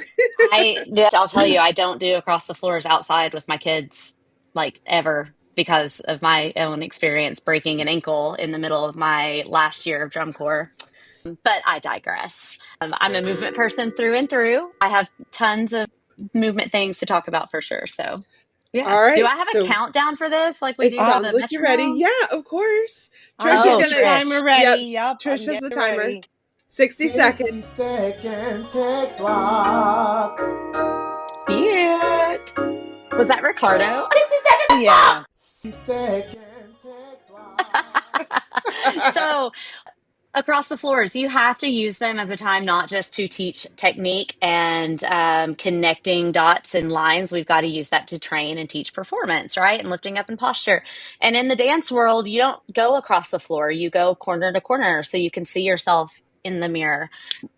things. I'll tell you, I don't do across the floors outside with my kids, like ever, because of my own experience breaking an ankle in the middle of my last year of drum corps. But I digress. I'm a movement person through and through. I have tons of movement things to talk about for sure. So, yeah. All right. Do I have a countdown for this like we do for sounds the like you're ready. metronome? Yeah, of course. Trish is gonna timer ready. Yep, Trish has the timer. Ready. 60 seconds. 60-second tech block. Cute. Was that Ricardo? 60 seconds. Yeah. 60-second tech block. So, across the floors, you have to use them as a time not just to teach technique and connecting dots and lines. We've got to use that to train and teach performance, right? And lifting up in posture. And in the dance world, you don't go across the floor. You go corner to corner so you can see yourself in the mirror.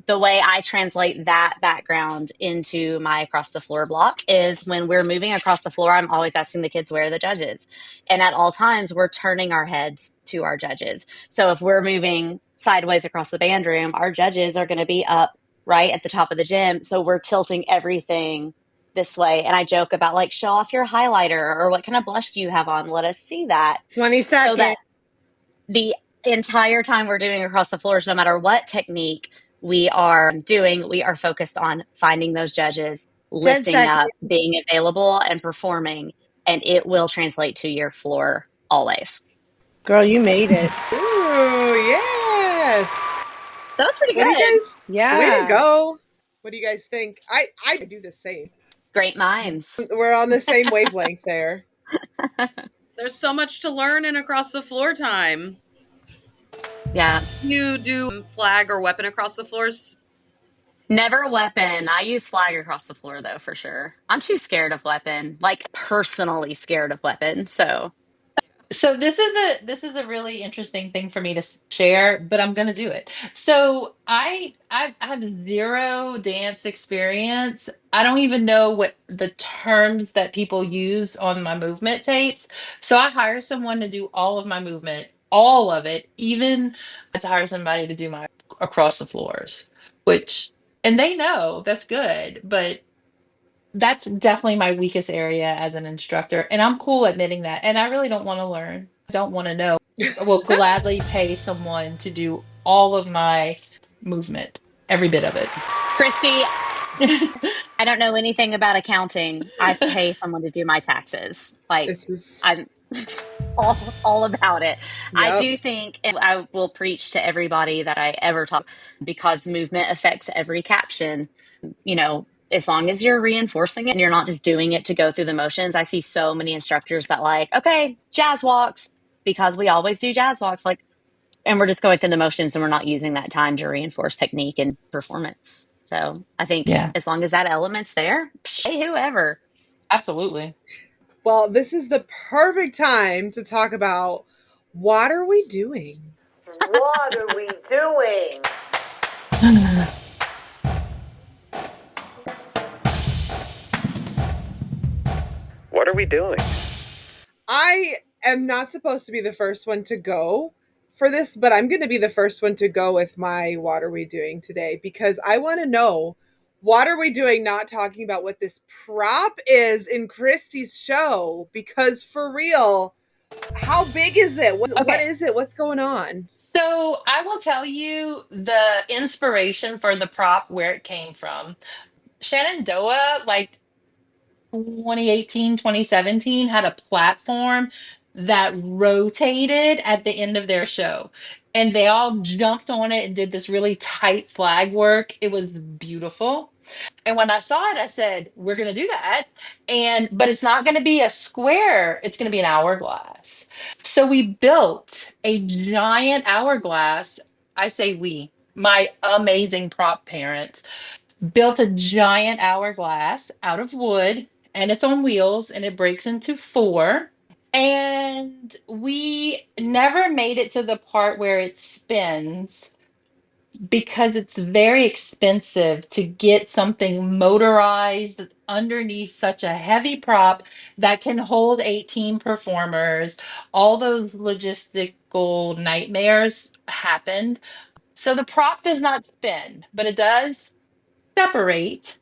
The way I translate that background into my across the floor block is when we're moving across the floor, I'm always asking the kids, where are the judges? And at all times, we're turning our heads to our judges. So if we're moving sideways across the band room, our judges are going to be up right at the top of the gym. So we're tilting everything this way. And I joke about like, show off your highlighter or what kind of blush do you have on? Let us see that. 20 seconds. So that the entire time we're doing across the floors, no matter what technique we are doing, we are focused on finding those judges, lifting up, being available, and performing, and it will translate to your floor always. Girl, you made it. Ooh, yes. That was pretty good. What do you guys? Yeah. Way to go. What do you guys think? I do the same. Great minds. We're on the same wavelength there. There's so much to learn in across the floor time. Yeah. You do flag or weapon across the floors? Never weapon. I use flag across the floor though, for sure. I'm too scared of weapon, like personally scared of weapon. So this is a really interesting thing for me to share, but I'm going to do it. So I have zero dance experience. I don't even know what the terms that people use on my movement tapes. So I hire someone to do all of my movement, all of it, even to hire somebody to do my across the floors, and they know that's good, but that's definitely my weakest area as an instructor, and I'm cool admitting that. And I really don't want to learn. I don't want to know. I will gladly pay someone to do all of my movement, every bit of it. Christy, I don't know anything about accounting. I pay someone to do my taxes. Like, This is I'm all about it. I yep. do think, and I will preach to everybody that I ever talk, because movement affects every caption. As long as you're reinforcing it and you're not just doing it to go through the motions. I see so many instructors that like, okay, jazz walks, because we always do jazz walks, like, and we're just going through the motions and we're not using that time to reinforce technique and performance. So I think Yeah, as long as that element's there, hey, whoever. absolutely. Well, this is the perfect time to talk about what are we doing? What are we doing? What are we doing? I am not supposed to be the first one to go for this, but I'm going to be the first one to go with my what are we doing today, because I want to know what are we doing not talking about what this prop is in Christy's show, because for real, how big is it? What Okay. is it? What's going on? So I will tell you the inspiration for the prop, where it came from. Shenandoah, like 2018, 2017, had a platform that rotated at the end of their show. And they all jumped on it and did this really tight flag work. It was beautiful. And when I saw it, I said, we're going to do that. But it's not going to be a square, it's going to be an hourglass. So we built a giant hourglass. I say we, my amazing prop parents built a giant hourglass out of wood, and it's on wheels and it breaks into four. And we never made it to the part where it spins because it's very expensive to get something motorized underneath such a heavy prop that can hold 18 performers. All those logistical nightmares happened. So the prop does not spin, but it does separate.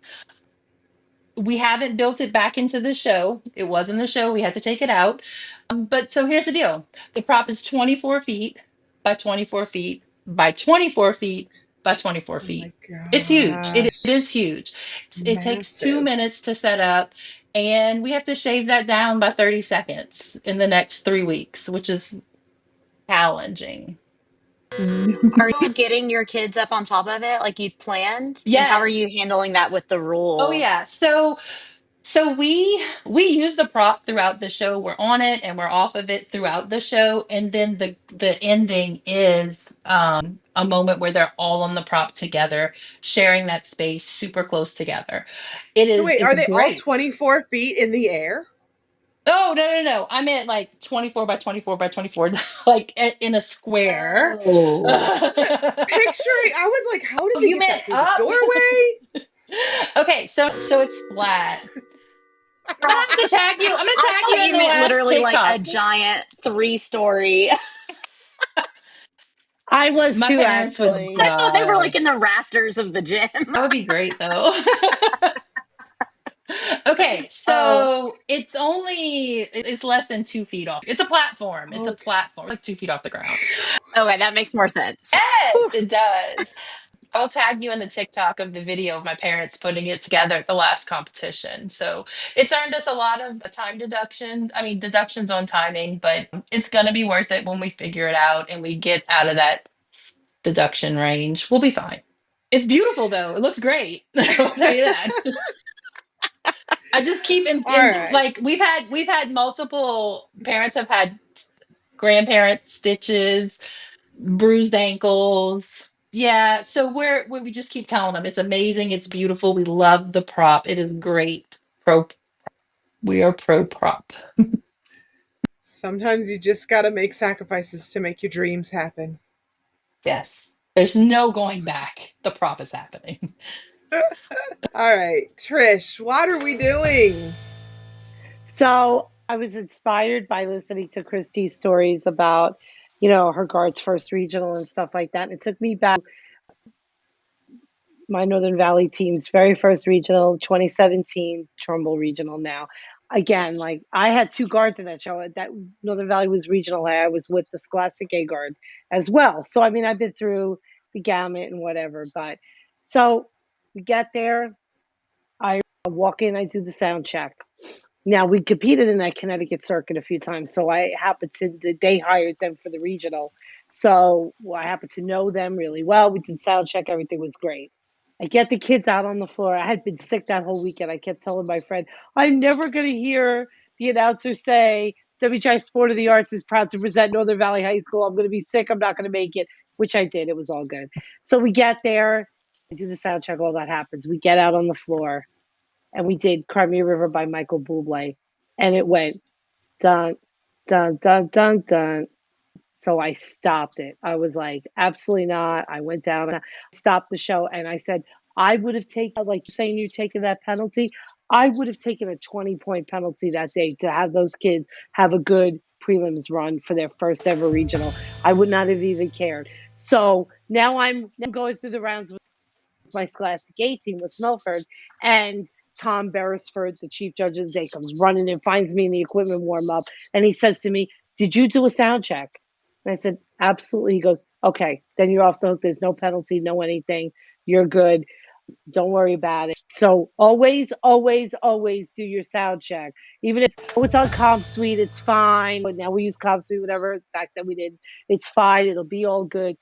We haven't built it back into the show. It was in the show. We had to take it out. But so here's the deal. The prop is 24 feet by 24 feet by 24 feet by 24 Oh my feet. It's huge. It is gosh. huge. It takes 2 Massive. minutes to set up, and we have to shave that down by 30 seconds in the next 3 weeks, which is challenging. Are you getting your kids up on top of it like you'd planned? And how are Yes. you handling that with the Oh rule? yeah. So we use the prop throughout the show. We're on it and we're off of it throughout the show. And then the ending is a moment where they're all on the prop together, sharing that space super close together. So wait, It's are they all great. 24 feet in the air? Oh no. I meant like 24 by 24 by 24, like in a square. Oh. I wasn't picturing. I was like, how did Oh, they you get meant that through the up? doorway? Okay, so it's flat. I'm Girl, gonna have to tag you. I'm gonna I tag thought you in you the meant last literally like a TikTok. giant 3-story. I was My too, parents would actually. I thought they were die. like in the rafters of the gym. That would be great though. Okay, Uh, so it's less than 2 feet off. It's a platform. It's a okay. platform, like 2 feet off the ground. Okay, that makes more sense. Whew. Yes, it does. I'll tag you in the TikTok of the video of my parents putting it together at the last competition. So it's earned us a lot of time deduction. I mean, deductions on timing, but it's gonna be worth it when we figure it out and we get out of that deduction range. We'll be fine. It's beautiful though. It looks great. I'll tell you that. I just keep All in right. like we've had multiple parents have had grandparent stitches, bruised ankles. Yeah, so we just keep telling them it's amazing, it's beautiful. We love the prop. It is great. We are pro prop. Sometimes you just got to make sacrifices to make your dreams happen. Yes. There's no going back. The prop is happening. All right, Trish, what are we doing? So I was inspired by listening to Christy's stories about, her guard's first regional and stuff like that. And it took me back my Northern Valley team's very first regional, 2017 Trumbull Regional now. Again, like I had 2 guards in that show. That Northern Valley was regional. I was with the Scholastic A Guard as well. So I mean, I've been through the gamut and whatever. But so we get there. I walk in. I do the sound check. Now we competed in that Connecticut circuit a few times, so I happened to. They hired them for the regional, so I happened to know them really well. We did sound check. Everything was great. I get the kids out on the floor. I had been sick that whole weekend. I kept telling my friend, I'm never going to hear the announcer say, WGI Sport of the Arts is proud to present Northern Valley High School. I'm going to be sick. I'm not going to make it, which I did. It was all good. So we get there. I do the sound check. All that happens. We get out on the floor, and we did Crimea River by Michael Bublé. And it went dun, dun, dun, dun, dun. So I stopped it. I was like, absolutely not. I went down and stopped the show. And I said, I would have taken, like you're saying, you're taking that penalty. I would have taken a 20-point penalty that day to have those kids have a good prelims run for their first ever regional. I would not have even cared. So now I'm going through the rounds with my Scholastic A team with Milford, and Tom Beresford, the chief judge of the day, comes running and finds me in the equipment warm up. And he says to me, did you do a sound check? And I said, absolutely. He goes, okay, then you're off the hook. There's no penalty, no anything. You're good. Don't worry about it. So always, always, always do your sound check. Even if it's on Comp Suite, it's fine. But now we use Comp Suite, whatever. Back then we did. It's fine. It'll be all good.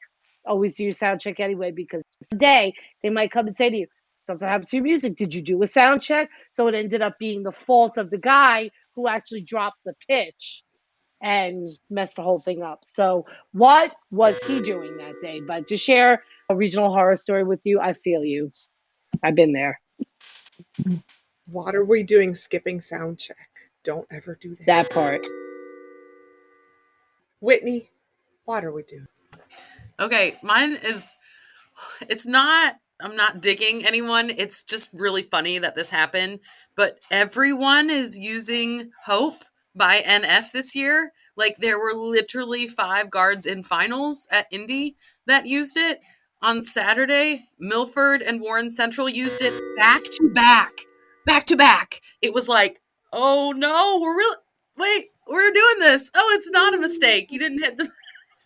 Always do your sound check anyway, because today they might come and say to you, something happened to your music. Did you do a sound check? So it ended up being the fault of the guy who actually dropped the pitch and messed the whole thing up. So what was he doing that day? But to share a regional horror story with you, I feel you. I've been there. What are we doing skipping sound check? Don't ever do that. That part. Whitney, what are we doing? Okay, mine is, it's not, I'm not digging anyone. It's just really funny that this happened. But everyone is using Hope by NF this year. Like, there were literally 5 guards in finals at Indy that used it. On Saturday, Milford and Warren Central used it back to back. Back to back. It was like, oh no, we're doing this. Oh, it's not a mistake. You didn't hit the...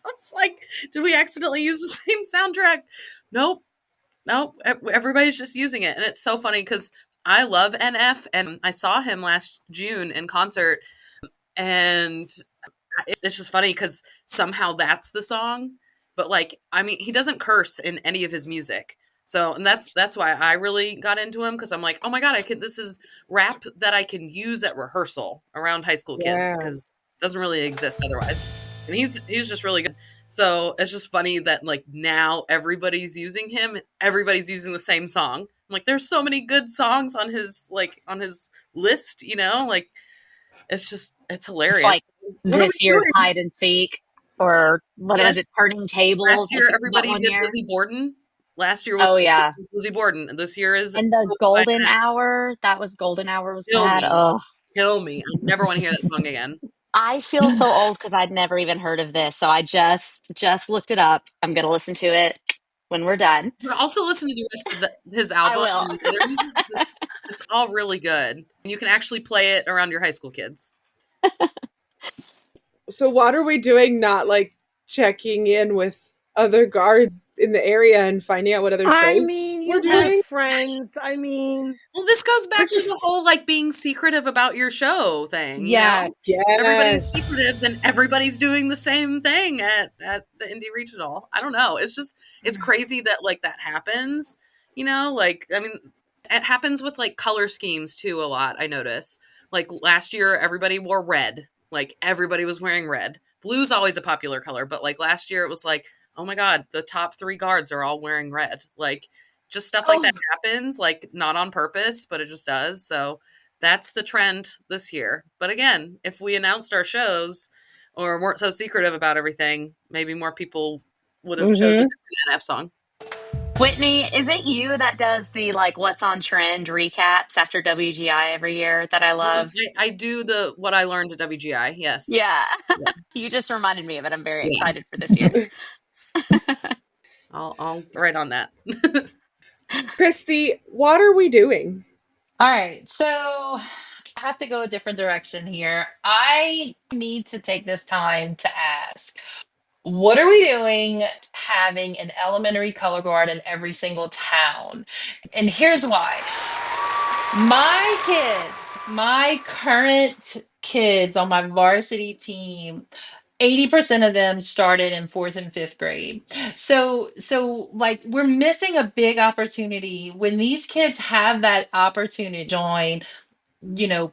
It's like, did we accidentally use the same soundtrack? Nope. Everybody's just using it. And it's so funny because I love NF, and I saw him last June in concert, and it's just funny because somehow that's the song. But like, I mean, he doesn't curse in any of his music. So, and that's why I really got into him, because I'm like, oh my God, this is rap that I can use at rehearsal around high school kids, because it doesn't really exist otherwise. And he's just really good. So it's just funny that like now everybody's using him. Everybody's using the same song. I'm like, there's so many good songs on his list, like it's hilarious. It's like this year's hide and seek, or what was it, turning tables? Last year everybody did Lizzie Borden. Last year was Lizzie Borden. This year is and the Golden Hour. That was Golden Hour was bad. Oh, kill me! I never want to hear that song again. I feel so old because I'd never even heard of this, so I just looked it up. I'm gonna listen to it when we're done. But also listen to the rest of his album. I will. And his interviews. It's all really good, and you can actually play it around your high school kids. So what are we doing? Not like checking in with other guards in the area and finding out what other shows I mean, we're you have doing? friends. I mean, well, this goes back to the whole like being secretive about your show thing. Yes, you know? Everybody's secretive, then everybody's doing the same thing at the Indy Regional. I don't know. It's just it's crazy that like that happens. Like I mean, it happens with like color schemes too a lot. I notice. Like last year, everybody wore red. Like everybody was wearing red. Blue's always a popular color, but like last year, it was like, oh my God, the top 3 guards are all wearing red. Like just stuff like that happens, like not on purpose, but it just does. So that's the trend this year. But again, if we announced our shows or weren't so secretive about everything, maybe more people would have chosen an NF song. Whitney, is it you that does the like what's on trend recaps after WGI every year that I love? I do the what I learned at WGI. Yes. Yeah. You just reminded me of it. I'm very excited for this year's. I'll write on that. Christy, what are we doing? All right. So I have to go a different direction here. I need to take this time to ask, what are we doing having an elementary color guard in every single town? And here's why. My current kids on my varsity team, 80% of them started in 4th and 5th grade. So like we're missing a big opportunity when these kids have that opportunity to join,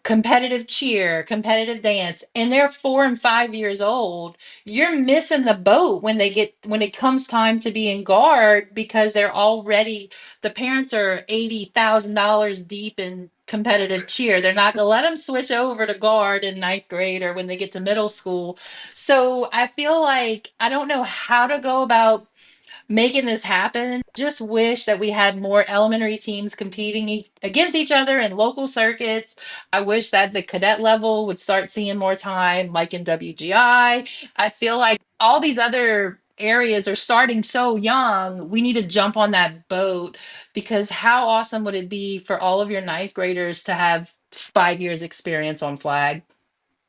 competitive cheer, competitive dance, and they're 4 and 5 years old. You're missing the boat when it comes time to be in guard, because the parents are $80,000 deep in competitive cheer. They're not gonna let them switch over to guard in ninth grade or when they get to middle school. So I feel like I don't know how to go about making this happen. Just wish that we had more elementary teams competing against each other in local circuits. I wish that the cadet level would start seeing more time, like in WGI. I feel like all these other areas are starting so young. We need to jump on that boat, because how awesome would it be for all of your ninth graders to have 5 years experience on flag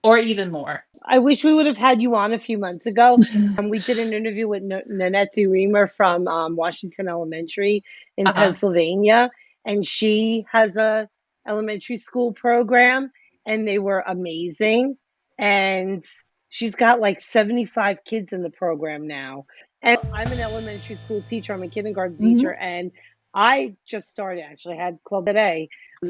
or even more? I wish we would have had you on a few months ago. We did an interview with Nanette Reamer from Washington Elementary in Pennsylvania, and she has a elementary school program, and they were amazing. And she's got like 75 kids in the program now. And I'm an elementary school teacher. I'm a kindergarten teacher, and I just started. Actually, I had club today.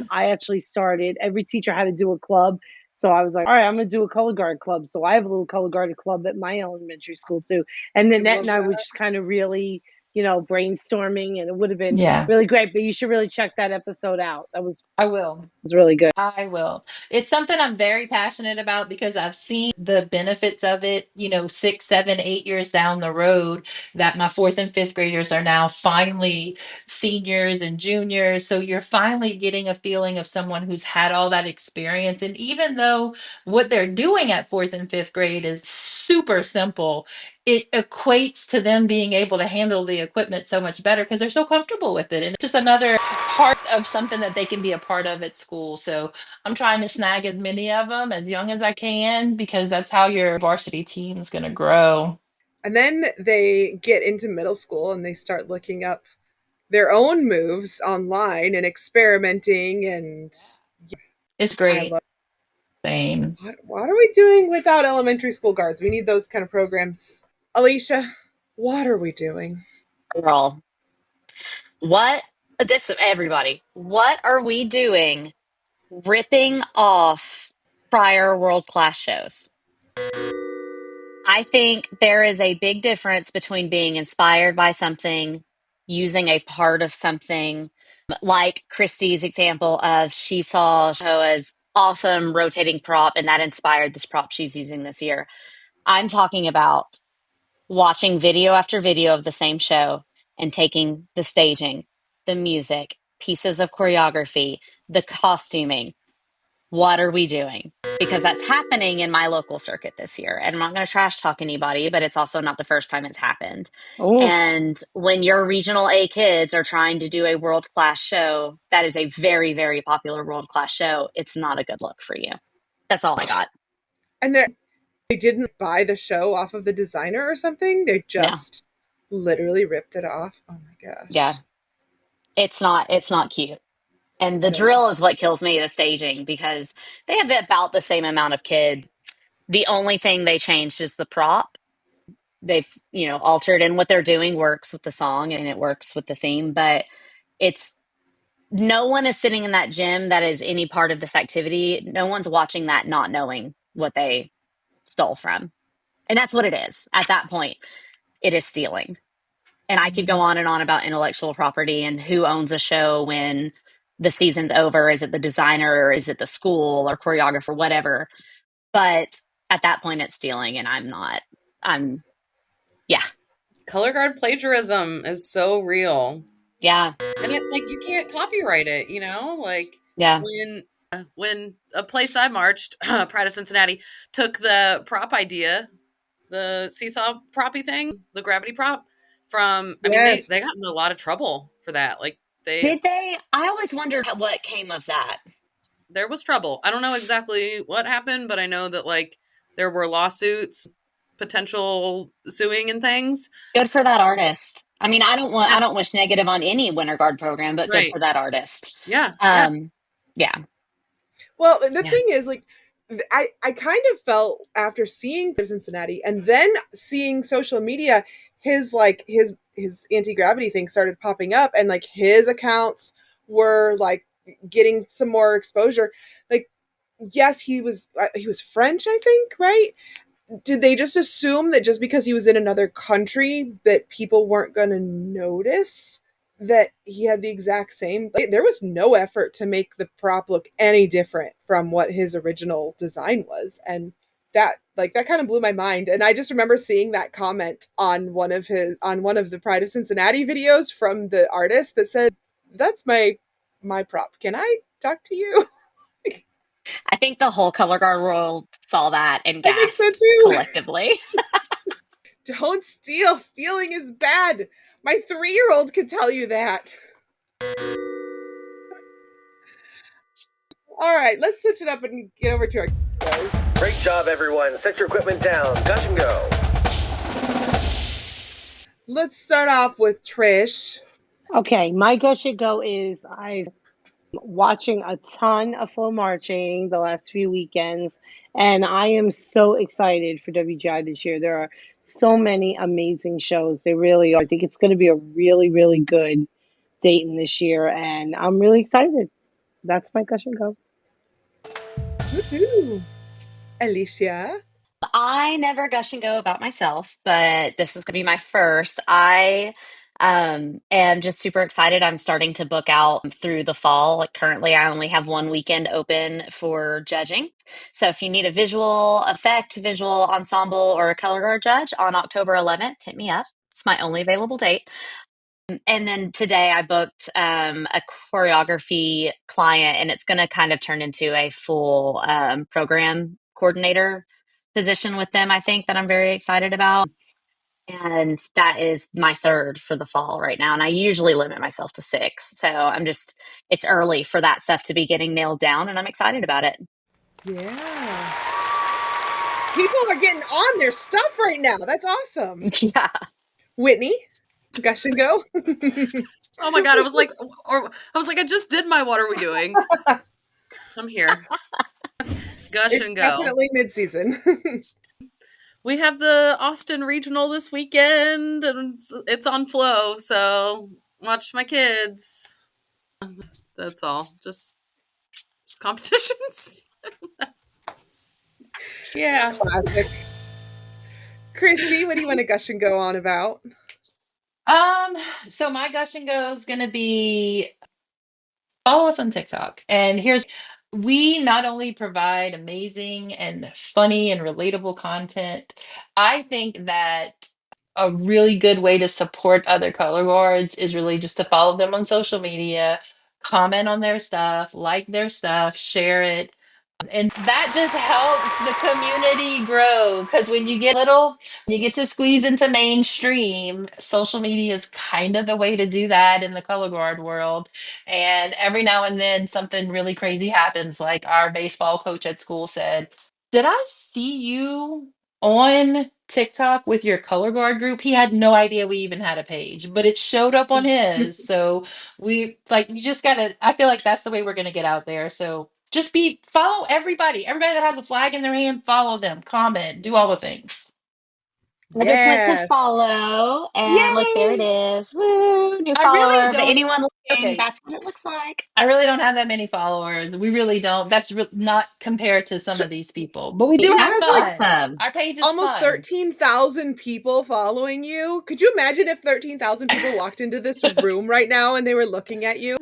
I actually started. Every teacher had to do a club. So I was like, all right, I'm going to do a color guard club. So I have a little color guarded club at my elementary school too. And Nanette and I were just kind of really, brainstorming, and it would have been really great. But you should really check that episode out. I will. It was really good. I will. It's something I'm very passionate about because I've seen the benefits of it, 6, 7, 8 years down the road, that my 4th and 5th graders are now finally seniors and juniors. So you're finally getting a feeling of someone who's had all that experience. And even though what they're doing at 4th and 5th grade is super simple, it equates to them being able to handle the equipment so much better because they're so comfortable with it. And it's just another part of something that they can be a part of at school. So I'm trying to snag as many of them as young as I can, because that's how your varsity team is going to grow. And then they get into middle school and they start looking up their own moves online and experimenting, and it's great. Same. What are we doing without elementary school guards? We need those kind of programs. Alicia, what are we doing? Girl, everybody, what are we doing ripping off prior world-class shows? I think there is a big difference between being inspired by something, using a part of something, like Christy's example of she saw Shoa's awesome rotating prop and that inspired this prop she's using this year. I'm talking about watching video after video of the same show and taking the staging, the music, pieces of choreography, the costuming. What are we doing? Because that's happening in my local circuit this year. And I'm not going to trash talk anybody, but it's also not the first time it's happened. Oh. And when your regional A kids are trying to do a world-class show, that is a very, very popular world-class show. It's not a good look for you. That's all I got. And they didn't buy the show off of the designer or something. They just literally ripped it off. Oh my gosh. Yeah. It's not cute. And the drill is what kills me, the staging, because they have about the same amount of kid. The only thing they changed is the prop. They've, altered, and what they're doing works with the song and it works with the theme, but no one is sitting in that gym that is any part of this activity. No one's watching that not knowing what they stole from. And that's what it is. At that point, it is stealing. And I could go on and on about intellectual property and who owns a show when the season's over. Is it the designer or is it the school or choreographer, whatever? But at that point, it's stealing, and yeah. Color guard plagiarism is so real. Yeah. And you can't copyright it, Yeah. When a place I marched, Pride of Cincinnati, took the prop idea, the seesaw proppy thing, the gravity prop from, they got in a lot of trouble for that. Like, Did they? I always wondered what came of that. There was trouble. I don't know exactly what happened, but I know that like there were lawsuits, potential suing and things. Good for that artist. I mean, I don't wish negative on any winter guard program, but good for that artist. Yeah. Yeah. Well, the thing is, like, I kind of felt after seeing Cincinnati and then seeing social media, his anti-gravity thing started popping up, and like his accounts were like getting some more exposure. Like, yes, he was French, I think, right? Did they just assume that just because he was in another country that people weren't going to notice that he had the exact same? Like, there was no effort to make the prop look any different from what his original design was, and that kind of blew my mind. And I just remember seeing that comment on one of the Pride of Cincinnati videos from the artist that said, "That's my prop. Can I talk to you?" I think the whole color guard world saw that and gasped. I think so too. Collectively. Don't steal. Stealing is bad. My 3-year-old can tell you that. All right, let's switch it up and get over to our guys. Great job, everyone. Set your equipment down. Gush and go. Let's start off with Trish. Okay, my gush and go is I'm watching a ton of flomarching the last few weekends, and I am so excited for WGI this year. There are so many amazing shows. They really are. I think it's going to be a really, really good Dayton this year, and I'm really excited. That's my gush and go. Woohoo. Alicia? I never gush and go about myself, but this is going to be my first. I am just super excited. I'm starting to book out through the fall. Like, currently, I only have one weekend open for judging. So if you need a visual effect, visual ensemble, or a color guard judge on October 11th, hit me up. It's my only available date. And then today I booked a choreography client, and it's going to kind of turn into a full program coordinator position with them, I think, that I'm very excited about. And that is my third for the fall right now. And I usually limit myself to 6. So it's early for that stuff to be getting nailed down, and I'm excited about it. Yeah. People are getting on their stuff right now. That's awesome. Yeah. Whitney, gush and go. Oh my God. I was like, I just did my what are we doing? I'm here. Gush and go. It's definitely mid-season. We have the Austin Regional this weekend, and it's on Flow, so watch my kids. That's all. Just competitions. Yeah. Classic. Christy, what do you want to gush and go on about? So my gush and go is gonna be follow us on TikTok. And we not only provide amazing and funny and relatable content, I think that a really good way to support other color guards is really just to follow them on social media, comment on their stuff, like their stuff, share it. And that just helps the community grow, because when you get little, you get to squeeze into mainstream. Social media is kind of the way to do that in the color guard world. And every now and then something really crazy happens. Like our baseball coach at school said, "Did I see you on TikTok with your color guard group?" He had no idea we even had a page, but it showed up on his. So you just gotta, I feel like that's the way we're gonna get out there. So just follow everybody that has a flag in their hand, follow them, comment, do all the things. I just went to follow, and look, there it is. Woo, new follower. But anyone looking, that's what it looks like. I really don't have that many followers. We really don't. That's not compared to some of these people, but we do have fun. Our page is almost fun. 13,000 people following you. Could you imagine if 13,000 people walked into this room right now and they were looking at you?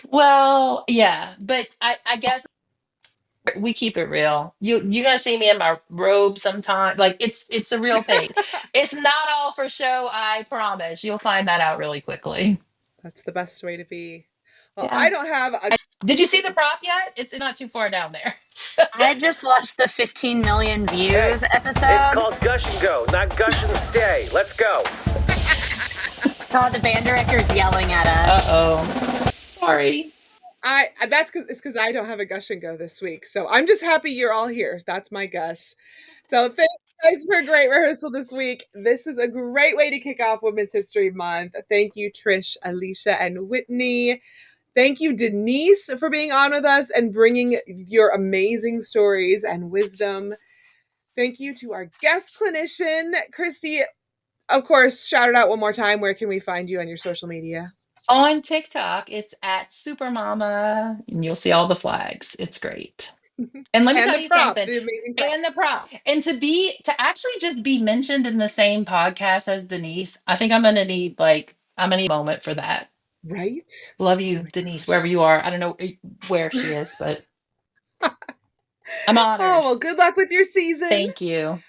Well, yeah, but I guess we keep it real. You're gonna see me in my robe sometime. Like, it's a real page. It's not all for show, I promise. You'll find that out really quickly. That's the best way to be. Well, yeah. I don't have a... Did you see the prop yet? It's not too far down there. I just watched the 15 million views episode. It's called Gush and Go, not Gush and Stay. Let's go. God, the band director's yelling at us. Uh-oh. Sorry. That's because I don't have a gush and go this week. So I'm just happy you're all here. That's my gush. So thank you guys for a great rehearsal this week. This is a great way to kick off Women's History Month. Thank you, Trish, Alicia, and Whitney. Thank you, Denise, for being on with us and bringing your amazing stories and wisdom. Thank you to our guest clinician, Christy. Of course, shout it out one more time. Where can we find you on your social media? On TikTok, it's at Supermama, and you'll see all the flags. It's great. And let me tell you something. The amazing prop. And the prop. And to actually just be mentioned in the same podcast as Denise, I think I'm gonna need a moment for that. Right? Love you, Denise, wherever you are. I don't know where she is, but I'm honored. Oh, well, good luck with your season. Thank you.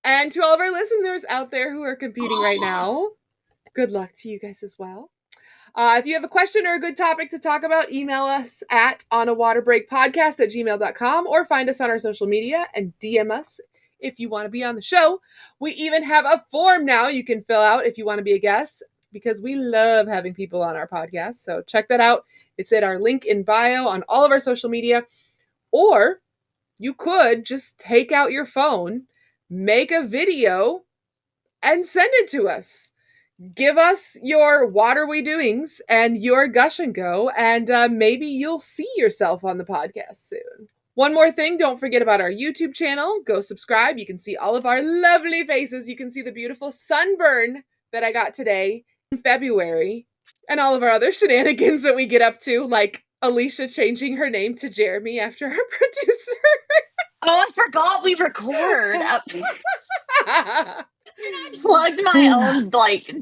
And to all of our listeners out there who are competing right now, good luck to you guys as well. If you have a question or a good topic to talk about, email us at onawaterbreakpodcast@gmail.com or find us on our social media and DM us if you want to be on the show. We even have a form now you can fill out if you want to be a guest, because we love having people on our podcast. So check that out. It's at our link in bio on all of our social media. Or you could just take out your phone, make a video, and send it to us. Give us your what are we doings and your gush and go, and maybe you'll see yourself on the podcast soon. One more thing, don't forget about our YouTube channel. Go subscribe. You can see all of our lovely faces. You can see the beautiful sunburn that I got today in February, and all of our other shenanigans that we get up to, like Alicia changing her name to Jeremy after her producer. Oh, I forgot we record. And I plugged my own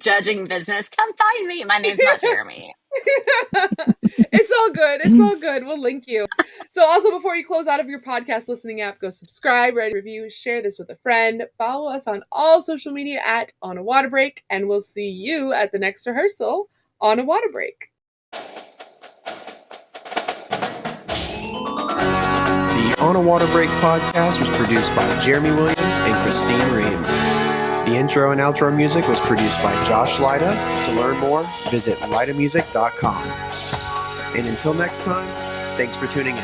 judging business. Come find me. My name's not Jeremy. It's all good. It's all good. We'll link you. So also, before you close out of your podcast listening app, go subscribe, rate, review, share this with a friend. Follow us on all social media at On a Water Break, and we'll see you at the next rehearsal on a water break. The On a Water Break podcast was produced by Jeremy Williams and Christine Ream. The intro and outro music was produced by Josh Lyda. To learn more, visit lydamusic.com. And until next time, thanks for tuning in.